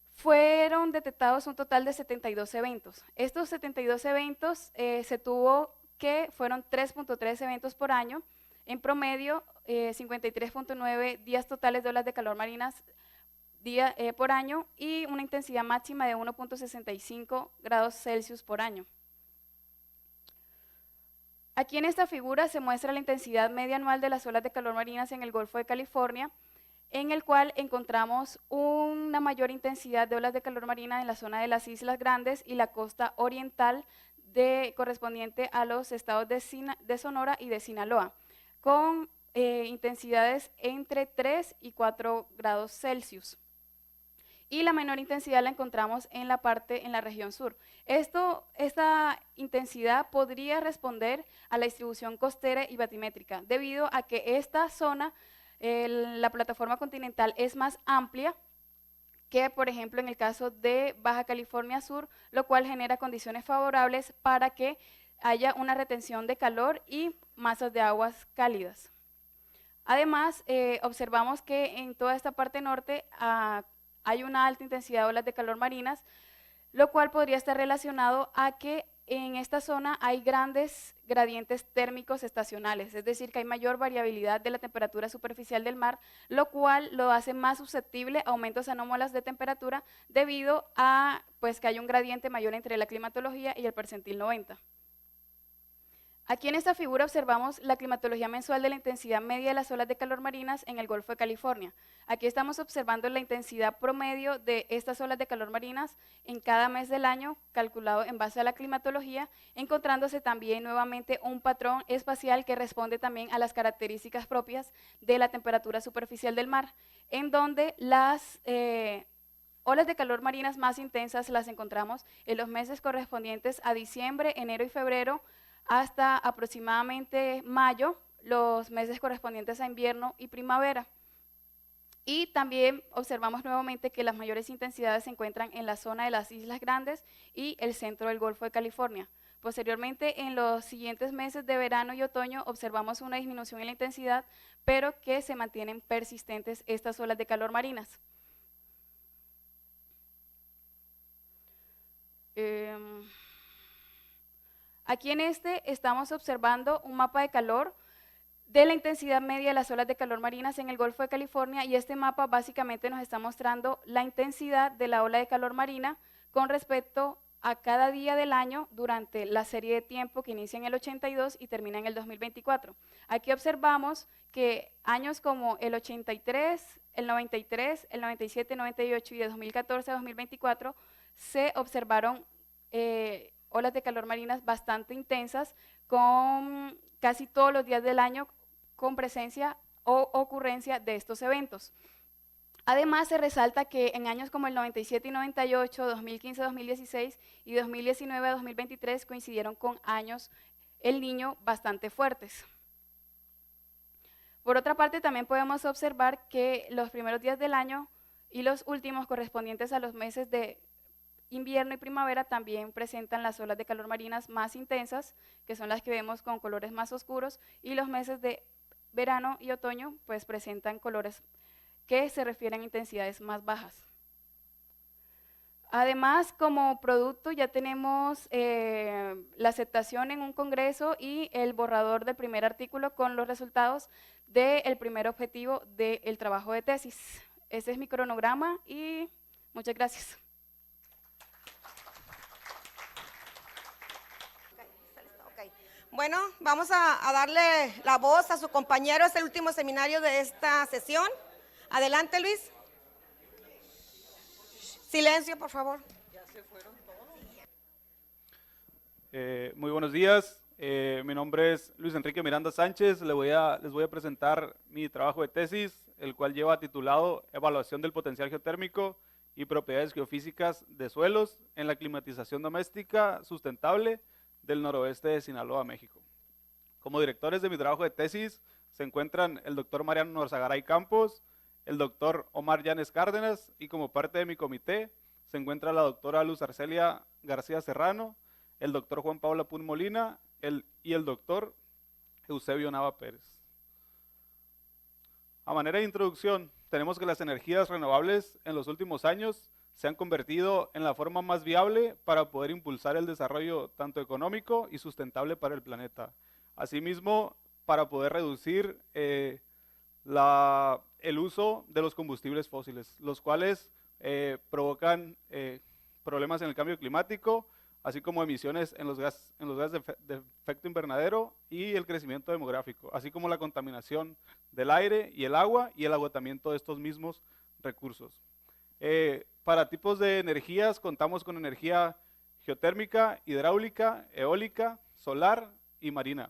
fueron detectados un total de 72 eventos. Estos 72 eventos se tuvo que fueron 3.3 eventos por año, en promedio 53.9 días totales de olas de calor marinas por año y una intensidad máxima de 1.65 grados Celsius por año. Aquí en esta figura se muestra la intensidad media anual de las olas de calor marinas en el Golfo de California, en el cual encontramos una mayor intensidad de olas de calor marina en la zona de las Islas Grandes y la costa oriental correspondiente a los estados de Sonora y de Sinaloa, con intensidades entre 3 y 4 grados Celsius. Y la menor intensidad la encontramos en la región sur. Esta intensidad podría responder a la distribución costera y batimétrica, debido a que esta zona, la plataforma continental, es más amplia que, por ejemplo, en el caso de Baja California Sur, lo cual genera condiciones favorables para que haya una retención de calor y masas de aguas cálidas. Además, observamos que en toda esta parte norte hay una alta intensidad de olas de calor marinas, lo cual podría estar relacionado a que en esta zona hay grandes gradientes térmicos estacionales, es decir, que hay mayor variabilidad de la temperatura superficial del mar, lo cual lo hace más susceptible a aumentos anómalos de temperatura debido a que hay un gradiente mayor entre la climatología y el percentil 90. Aquí en esta figura observamos la climatología mensual de la intensidad media de las olas de calor marinas en el Golfo de California. Aquí estamos observando la intensidad promedio de estas olas de calor marinas en cada mes del año, calculado en base a la climatología, encontrándose también nuevamente un patrón espacial que responde también a las características propias de la temperatura superficial del mar, en donde las olas de calor marinas más intensas las encontramos en los meses correspondientes a diciembre, enero y febrero, hasta aproximadamente mayo, los meses correspondientes a invierno y primavera. Y también observamos nuevamente que las mayores intensidades se encuentran en la zona de las Islas Grandes y el centro del Golfo de California. Posteriormente, en los siguientes meses de verano y otoño, observamos una disminución en la intensidad, pero que se mantienen persistentes estas olas de calor marinas. Aquí en estamos observando un mapa de calor de la intensidad media de las olas de calor marinas en el Golfo de California, y este mapa básicamente nos está mostrando la intensidad de la ola de calor marina con respecto a cada día del año durante la serie de tiempo que inicia en el 82 y termina en el 2024. Aquí observamos que años como el 83, el 93, el 97, 98 y de 2014 a 2024 se observaron olas de calor marinas bastante intensas con casi todos los días del año con presencia o ocurrencia de estos eventos. Además, se resalta que en años como el 97 y 98, 2015 2016 y 2019 a 2023 coincidieron con años El Niño bastante fuertes. Por otra parte, también podemos observar que los primeros días del año y los últimos correspondientes a los meses de invierno y primavera también presentan las olas de calor marinas más intensas, que son las que vemos con colores más oscuros, y los meses de verano y otoño pues presentan colores que se refieren a intensidades más bajas. Además, como producto ya tenemos la aceptación en un congreso y el borrador del primer artículo con los resultados del primer objetivo del trabajo de tesis. Ese es mi cronograma y muchas gracias. Bueno, vamos a darle la voz a su compañero, es el último seminario de esta sesión. Adelante, Luis. Silencio, por favor. Muy buenos días, mi nombre es Luis Enrique Miranda Sánchez, les voy a presentar mi trabajo de tesis, el cual lleva titulado Evaluación del potencial geotérmico y propiedades geofísicas de suelos en la climatización doméstica sustentable del noroeste de Sinaloa, México. Como directores de mi trabajo de tesis se encuentran el doctor Mariano Norzagaray Campos, el doctor Omar Llanes Cárdenas, y como parte de mi comité se encuentra la doctora Luz Arcelia García Serrano, el doctor Juan Pablo Pun Molina y el doctor Eusebio Nava Pérez. A manera de introducción, tenemos que las energías renovables en los últimos años se han convertido en la forma más viable para poder impulsar el desarrollo tanto económico y sustentable para el planeta. Asimismo, para poder reducir el uso de los combustibles fósiles, los cuales provocan problemas en el cambio climático, así como emisiones en los gases de efecto invernadero y el crecimiento demográfico, así como la contaminación del aire y el agua y el agotamiento de estos mismos recursos. Para tipos de energías contamos con energía geotérmica, hidráulica, eólica, solar y marina.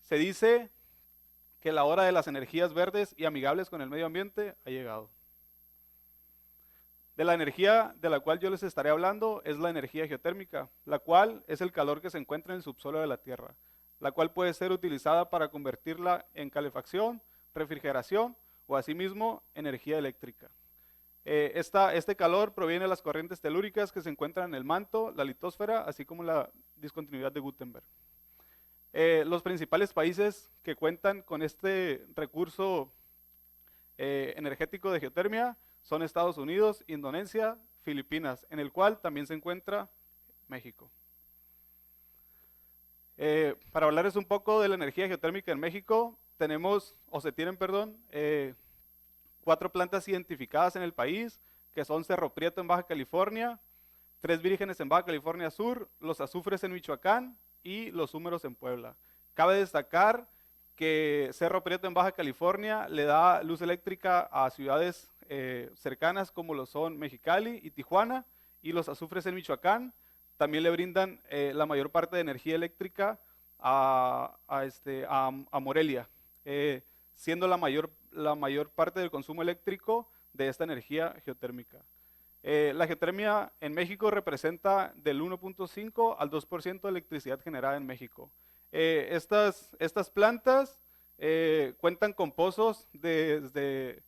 Se dice que la hora de las energías verdes y amigables con el medio ambiente ha llegado. De la energía de la cual yo les estaré hablando es la energía geotérmica, la cual es el calor que se encuentra en el subsuelo de la Tierra, la cual puede ser utilizada para convertirla en calefacción, refrigeración o asimismo energía eléctrica. Este calor proviene de las corrientes telúricas que se encuentran en el manto, la litosfera, así como la discontinuidad de Gutenberg. Los principales países que cuentan con este recurso energético de geotermia son Estados Unidos, Indonesia, Filipinas, en el cual también se encuentra México. Para hablarles un poco de la energía geotérmica en México, se tienen 4 plantas identificadas en el país, que son Cerro Prieto en Baja California, Tres Vírgenes en Baja California Sur, Los Azufres en Michoacán y Los Húmeros en Puebla. Cabe destacar que Cerro Prieto en Baja California le da luz eléctrica a ciudades cercanas como lo son Mexicali y Tijuana, y Los Azufres en Michoacán también le brindan la mayor parte de energía eléctrica a Morelia, siendo la mayor parte del consumo eléctrico de esta energía geotérmica. La geotermia en México representa del 1.5 al 2% de electricidad generada en México. Estas plantas cuentan con pozos desde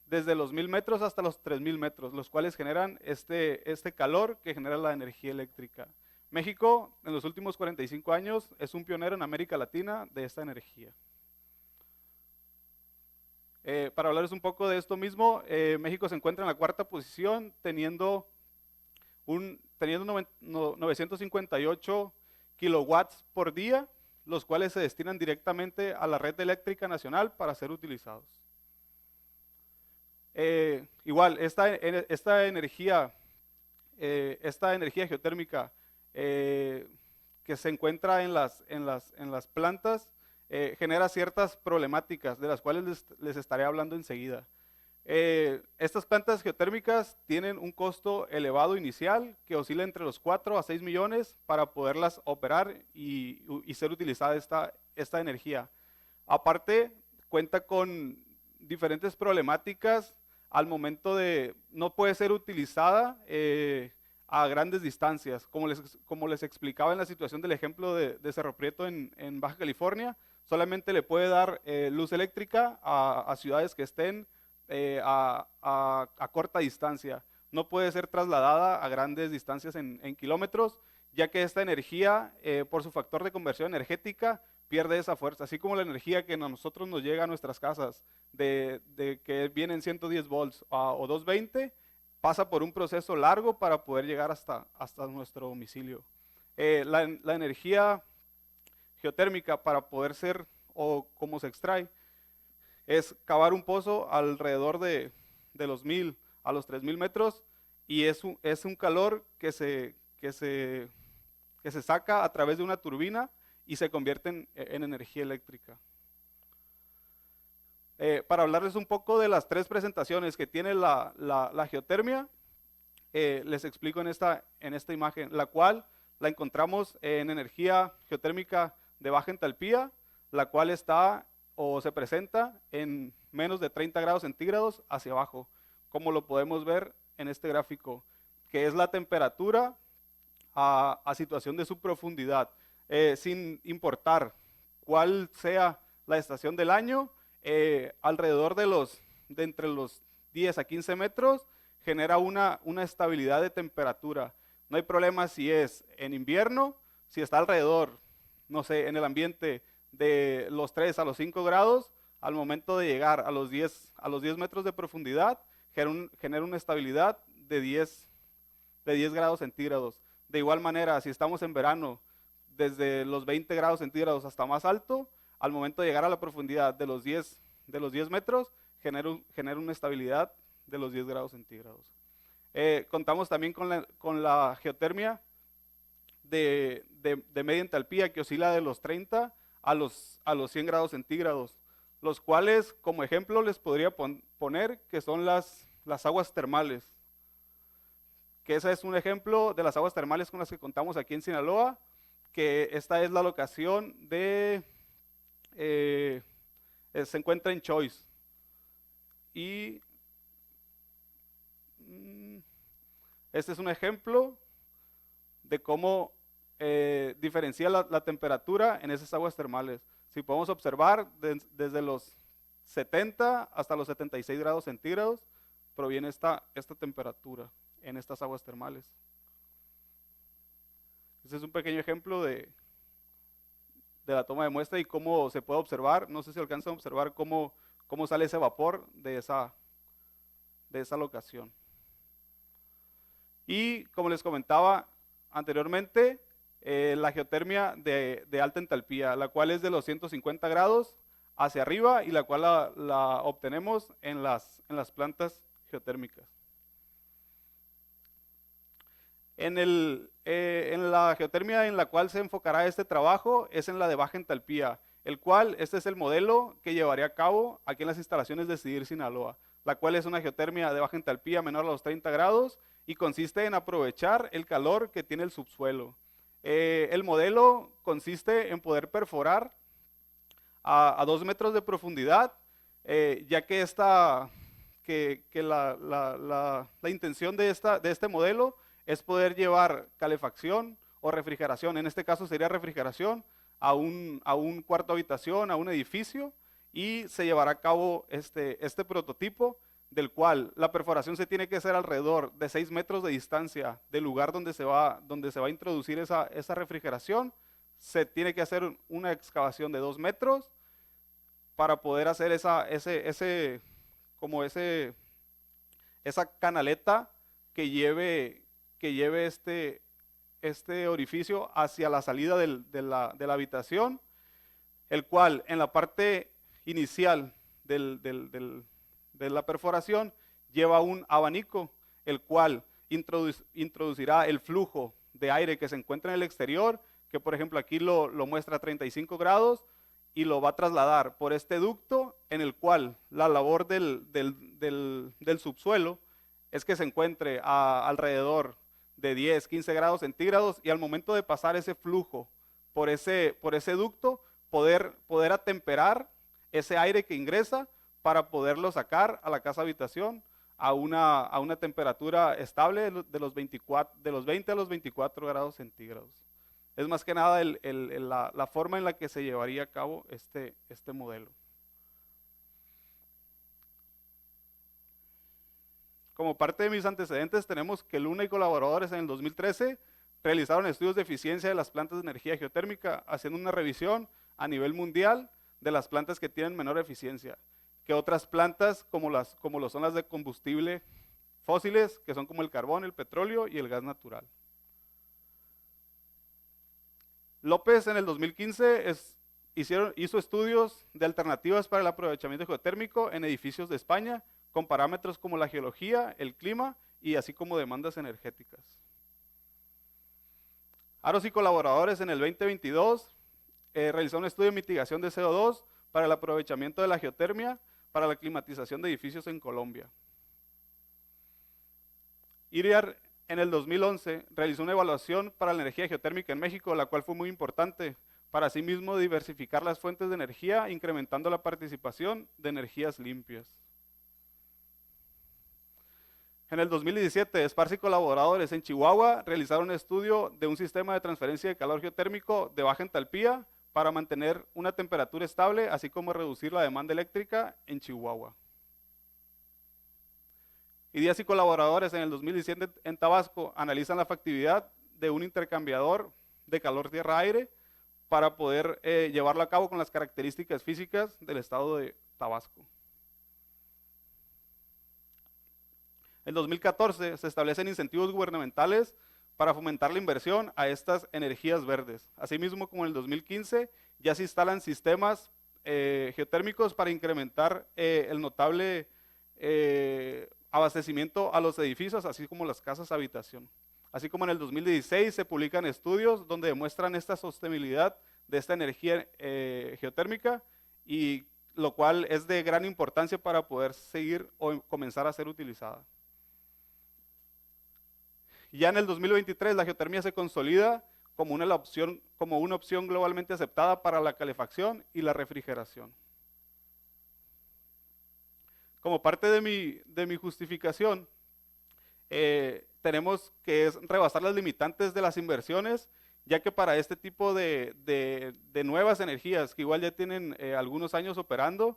desde los 1000 metros hasta los 3000 metros, los cuales generan este calor que genera la energía eléctrica. México, en los últimos 45 años, es un pionero en América Latina de esta energía. Para hablarles un poco de esto mismo, México se encuentra en la cuarta posición, teniendo 958 kilowatts por día, los cuales se destinan directamente a la red eléctrica nacional para ser utilizados. Igual, esta energía geotérmica que se encuentra en las plantas genera ciertas problemáticas, de las cuales les estaré hablando enseguida. Estas plantas geotérmicas tienen un costo elevado inicial que oscila entre los 4 a 6 millones para poderlas operar y ser utilizada esta energía. Aparte, cuenta con diferentes problemáticas al momento de no puede ser utilizada a grandes distancias. Como les explicaba en la situación del ejemplo de Cerro Prieto en Baja California, solamente le puede dar luz eléctrica a ciudades que estén a corta distancia. No puede ser trasladada a grandes distancias en kilómetros, ya que esta energía, por su factor de conversión energética, pierde esa fuerza. Así como la energía que a nosotros nos llega a nuestras casas, de que vienen 110 volts o 220, pasa por un proceso largo para poder llegar hasta nuestro domicilio. La energía geotérmica, para poder ser, o cómo se extrae, es cavar un pozo alrededor de los 1000 a los 3000 metros, y es un calor que se saca a través de una turbina y se convierte en energía eléctrica. Para hablarles un poco de las 3 presentaciones que tiene la geotermia, les explico en esta imagen, la cual la encontramos en energía geotérmica de baja entalpía, la cual está o se presenta en menos de 30 grados centígrados hacia abajo, como lo podemos ver en este gráfico, que es la temperatura a situación de su profundidad, sin importar cuál sea la estación del año. Alrededor de entre los 10 a 15 metros genera una estabilidad de temperatura. No hay problema si es en invierno, si está alrededor, no sé, en el ambiente de los 3 a los 5 grados, al momento de llegar a los 10 metros de profundidad, genera una estabilidad de 10 grados centígrados. De igual manera, si estamos en verano, desde los 20 grados centígrados hasta más alto, al momento de llegar a la profundidad de los 10 metros, genera una estabilidad de los 10 grados centígrados. Contamos también con la geotermia de media entalpía, que oscila de los 30 a los 100 grados centígrados, los cuales, como ejemplo, les podría poner que son las aguas termales, que ese es un ejemplo de las aguas termales con las que contamos aquí en Sinaloa, que esta es la locación se encuentra en Choice. Y este es un ejemplo de cómo diferencia la temperatura en esas aguas termales. Si podemos observar, desde los 70 hasta los 76 grados centígrados proviene esta temperatura en estas aguas termales. Este es un pequeño ejemplo de la toma de muestra y cómo se puede observar. No sé si alcanzan a observar cómo sale ese vapor de esa locación. Y como les comentaba anteriormente, la geotermia de alta entalpía, la cual es de los 150 grados hacia arriba y la cual la obtenemos en las plantas geotérmicas. En la geotermia en la cual se enfocará este trabajo es en la de baja entalpía, el cual este es el modelo que llevaré a cabo aquí en las instalaciones de CIDIR Sinaloa, la cual es una geotermia de baja entalpía menor a los 30 grados y consiste en aprovechar el calor que tiene el subsuelo. El modelo consiste en poder perforar a 2 metros de profundidad, ya que la intención de este modelo es poder llevar calefacción o refrigeración, en este caso sería refrigeración, a un cuarto habitación, a un edificio, y se llevará a cabo este prototipo del cual la perforación se tiene que hacer alrededor de 6 metros de distancia del lugar donde se va a introducir esa refrigeración. Se tiene que hacer una excavación de 2 metros para poder hacer esa canaleta que lleve este orificio hacia la salida de la habitación, el cual en la parte inicial de la perforación lleva un abanico, el cual introducirá el flujo de aire que se encuentra en el exterior, que por ejemplo aquí lo muestra a 35 grados, y lo va a trasladar por este ducto, en el cual la labor del subsuelo es que se encuentre a alrededor de 10, 15 grados centígrados, y al momento de pasar ese flujo por ese ducto, poder atemperar ese aire que ingresa para poderlo sacar a la casa habitación a una temperatura estable de los 20 a los 24 grados centígrados. Es más que nada la forma en la que se llevaría a cabo este modelo. Como parte de mis antecedentes, tenemos que Luna y colaboradores en el 2013 realizaron estudios de eficiencia de las plantas de energía geotérmica, haciendo una revisión a nivel mundial de las plantas que tienen menor eficiencia que otras plantas, como lo son las de combustible fósiles, que son como el carbón, el petróleo y el gas natural. López en el 2015 hizo estudios de alternativas para el aprovechamiento geotérmico en edificios de España, con parámetros como la geología, el clima y así como demandas energéticas. Aros y colaboradores en el 2022 realizó un estudio de mitigación de CO2 para el aprovechamiento de la geotermia para la climatización de edificios en Colombia. IRIAR en el 2011 realizó una evaluación para la energía geotérmica en México, la cual fue muy importante para asimismo diversificar las fuentes de energía, incrementando la participación de energías limpias. En el 2017, Esparza y colaboradores en Chihuahua realizaron un estudio de un sistema de transferencia de calor geotérmico de baja entalpía para mantener una temperatura estable, así como reducir la demanda eléctrica en Chihuahua. Y Díaz y colaboradores en el 2017 en Tabasco analizan la factibilidad de un intercambiador de calor tierra-aire para poder llevarlo a cabo con las características físicas del estado de Tabasco. En 2014 se establecen incentivos gubernamentales para fomentar la inversión a estas energías verdes. Asimismo, como en el 2015, ya se instalan sistemas geotérmicos para incrementar el notable abastecimiento a los edificios, así como las casas habitación. Así como en el 2016 se publican estudios donde demuestran esta sostenibilidad de esta energía geotérmica, y lo cual es de gran importancia para poder seguir o comenzar a ser utilizada. Ya en el 2023 la geotermia se consolida como una opción globalmente aceptada para la calefacción y la refrigeración. Como parte de mi justificación, tenemos que rebasar las limitantes de las inversiones, ya que para este tipo de nuevas energías, que igual ya tienen algunos años operando,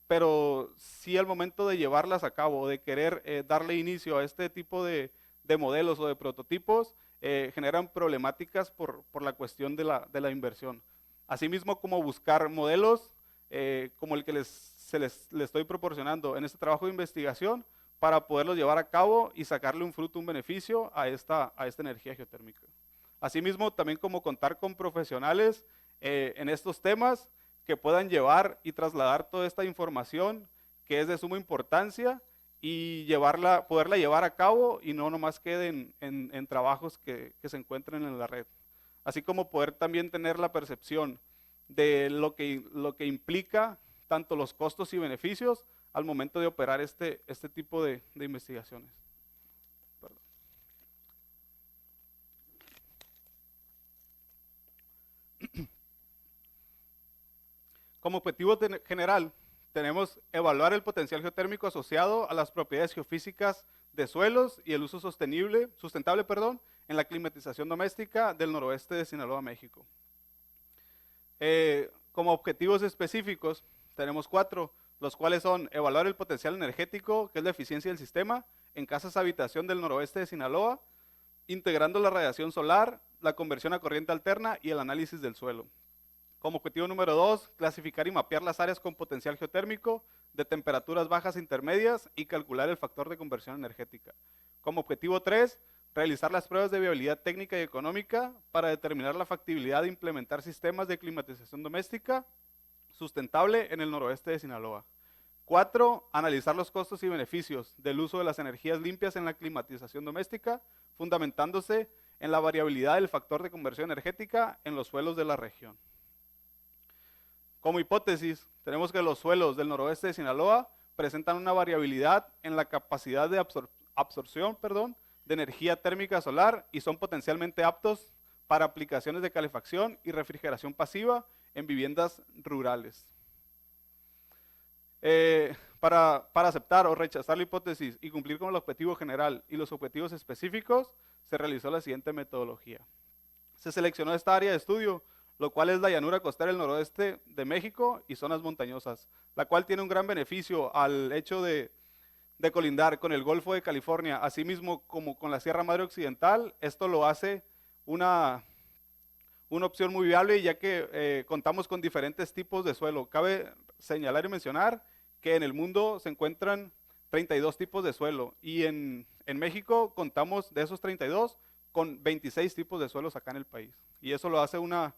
pero sí al momento de llevarlas a cabo, de querer darle inicio a este tipo de modelos o de prototipos, generan problemáticas por la cuestión de la inversión. Asimismo, como buscar modelos como el que les estoy proporcionando en este trabajo de investigación para poderlos llevar a cabo y sacarle un fruto, un beneficio a esta energía geotérmica. Asimismo, también como contar con profesionales en estos temas que puedan llevar y trasladar toda esta información que es de suma importancia y poderla llevar a cabo y no nomás queden en trabajos que se encuentren en la red. Así como poder también tener la percepción de lo que implica tanto los costos y beneficios al momento de operar este tipo de investigaciones. Perdón. Como objetivo general, tenemos evaluar el potencial geotérmico asociado a las propiedades geofísicas de suelos y el uso sustentable, en la climatización doméstica del noroeste de Sinaloa, México. Como objetivos específicos, tenemos 4. los cuales son evaluar el potencial energético, que es la eficiencia del sistema, en casas habitación del noroeste de Sinaloa, integrando la radiación solar, la conversión a corriente alterna y el análisis del suelo. Como objetivo número 2, clasificar y mapear las áreas con potencial geotérmico de temperaturas bajas e intermedias y calcular el factor de conversión energética. Como objetivo 3, realizar las pruebas de viabilidad técnica y económica para determinar la factibilidad de implementar sistemas de climatización doméstica sustentable en el noroeste de Sinaloa. 4, analizar los costos y beneficios del uso de las energías limpias en la climatización doméstica, fundamentándose en la variabilidad del factor de conversión energética en los suelos de la región. Como hipótesis, tenemos que los suelos del noroeste de Sinaloa presentan una variabilidad en la capacidad de absorción de energía térmica solar y son potencialmente aptos para aplicaciones de calefacción y refrigeración pasiva en viviendas rurales. Para aceptar o rechazar la hipótesis y cumplir con el objetivo general y los objetivos específicos, se realizó la siguiente metodología. Se seleccionó esta área de estudio, lo cual es la llanura costera del noroeste de México y zonas montañosas, la cual tiene un gran beneficio al hecho de colindar con el Golfo de California, así mismo como con la Sierra Madre Occidental. Esto lo hace una opción muy viable, ya que contamos con diferentes tipos de suelo. Cabe señalar y mencionar que en el mundo se encuentran 32 tipos de suelo y en México contamos de esos 32 con 26 tipos de suelos acá en el país. Y eso lo hace una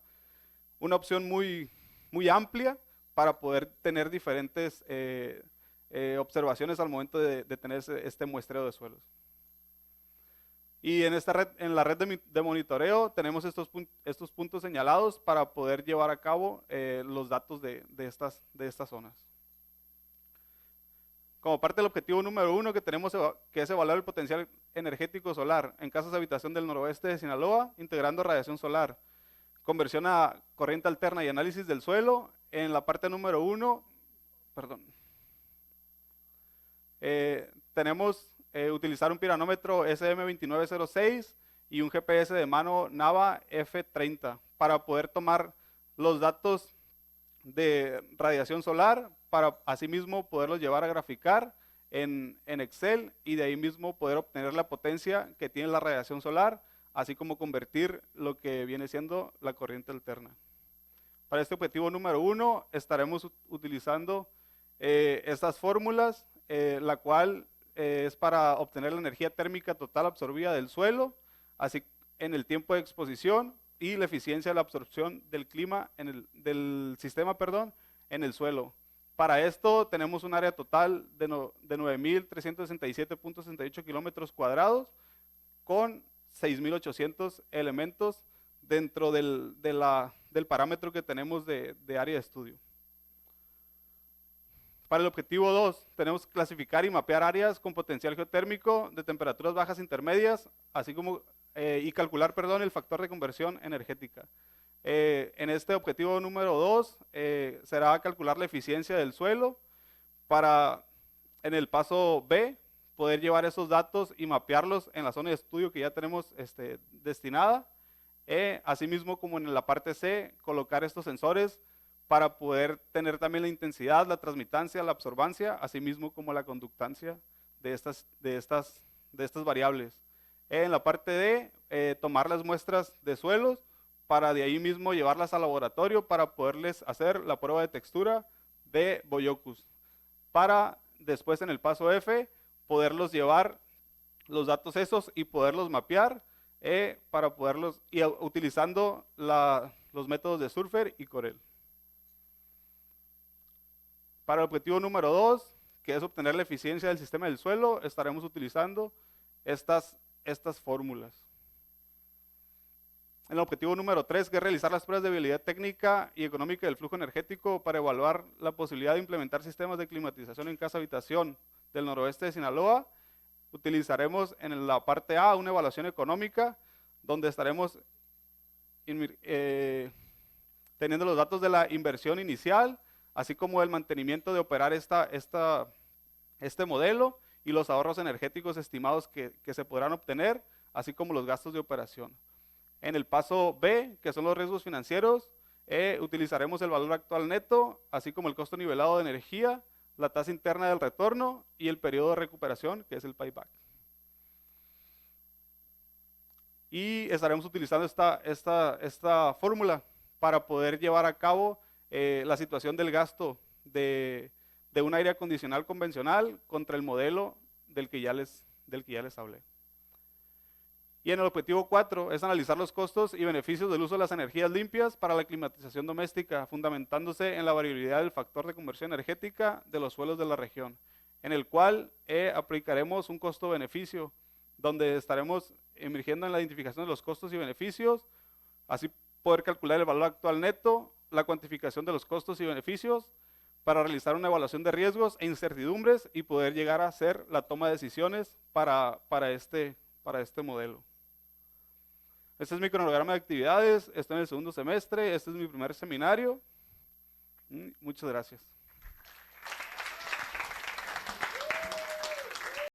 opción muy, muy amplia para poder tener diferentes observaciones al momento de tener este muestreo de suelos. Y en la red de monitoreo tenemos estos puntos señalados para poder llevar a cabo los datos de estas zonas. Como parte del objetivo número 1 que tenemos, que es evaluar el potencial energético solar en casas de habitación del noroeste de Sinaloa, integrando radiación solar, conversión a corriente alterna y análisis del suelo. En la parte número 1, tenemos utilizar un piranómetro SM2906 y un GPS de mano Nava F30 para poder tomar los datos de radiación solar, para asimismo poderlos llevar a graficar en Excel y de ahí mismo poder obtener la potencia que tiene la radiación solar, así como convertir lo que viene siendo la corriente alterna. Para este objetivo número 1 estaremos utilizando estas fórmulas, la cual es para obtener la energía térmica total absorbida del suelo, así en el tiempo de exposición y la eficiencia de la absorción del clima del sistema en el suelo. Para esto tenemos un área total de 9.367.68 kilómetros cuadrados con 6.800 elementos dentro del parámetro que tenemos de área de estudio. Para el objetivo 2, tenemos que clasificar y mapear áreas con potencial geotérmico de temperaturas bajas intermedias, así como y calcular, el factor de conversión energética. En este objetivo número 2 será calcular la eficiencia del suelo para, en el paso B, poder llevar esos datos y mapearlos en la zona de estudio que ya tenemos destinada. Asimismo, como en la parte C, colocar estos sensores para poder tener también la intensidad, la transmitancia, la absorbancia, asimismo como la conductancia de estas variables. En la parte D, tomar las muestras de suelos para de ahí mismo llevarlas al laboratorio para poderles hacer la prueba de textura de Boyocus. Para después en el paso F, poderlos llevar los datos esos y poderlos mapear utilizando los métodos de Surfer y Corel. Para el objetivo número 2, que es obtener la eficiencia del sistema del suelo, estaremos utilizando estas fórmulas. En el objetivo número 3, que es realizar las pruebas de viabilidad técnica y económica del flujo energético para evaluar la posibilidad de implementar sistemas de climatización en casa habitación del noroeste de Sinaloa, utilizaremos en la parte A una evaluación económica, donde estaremos teniendo los datos de la inversión inicial, así como el mantenimiento de operar este modelo y los ahorros energéticos estimados que se podrán obtener, así como los gastos de operación. En el paso B, que son los riesgos financieros, utilizaremos el valor actual neto, así como el costo nivelado de energía, la tasa interna del retorno y el periodo de recuperación, que es el payback. Y estaremos utilizando esta fórmula para poder llevar a cabo la situación del gasto de un aire acondicionado convencional contra el modelo del que ya les hablé. Y en el objetivo 4 es analizar los costos y beneficios del uso de las energías limpias para la climatización doméstica, fundamentándose en la variabilidad del factor de conversión energética de los suelos de la región, en el cual aplicaremos un costo-beneficio, donde estaremos emergiendo en la identificación de los costos y beneficios, así poder calcular el valor actual neto, la cuantificación de los costos y beneficios, para realizar una evaluación de riesgos e incertidumbres y poder llegar a hacer la toma de decisiones para este modelo. Este es mi cronograma de actividades, estoy en el segundo semestre, este es mi primer seminario. Muchas gracias.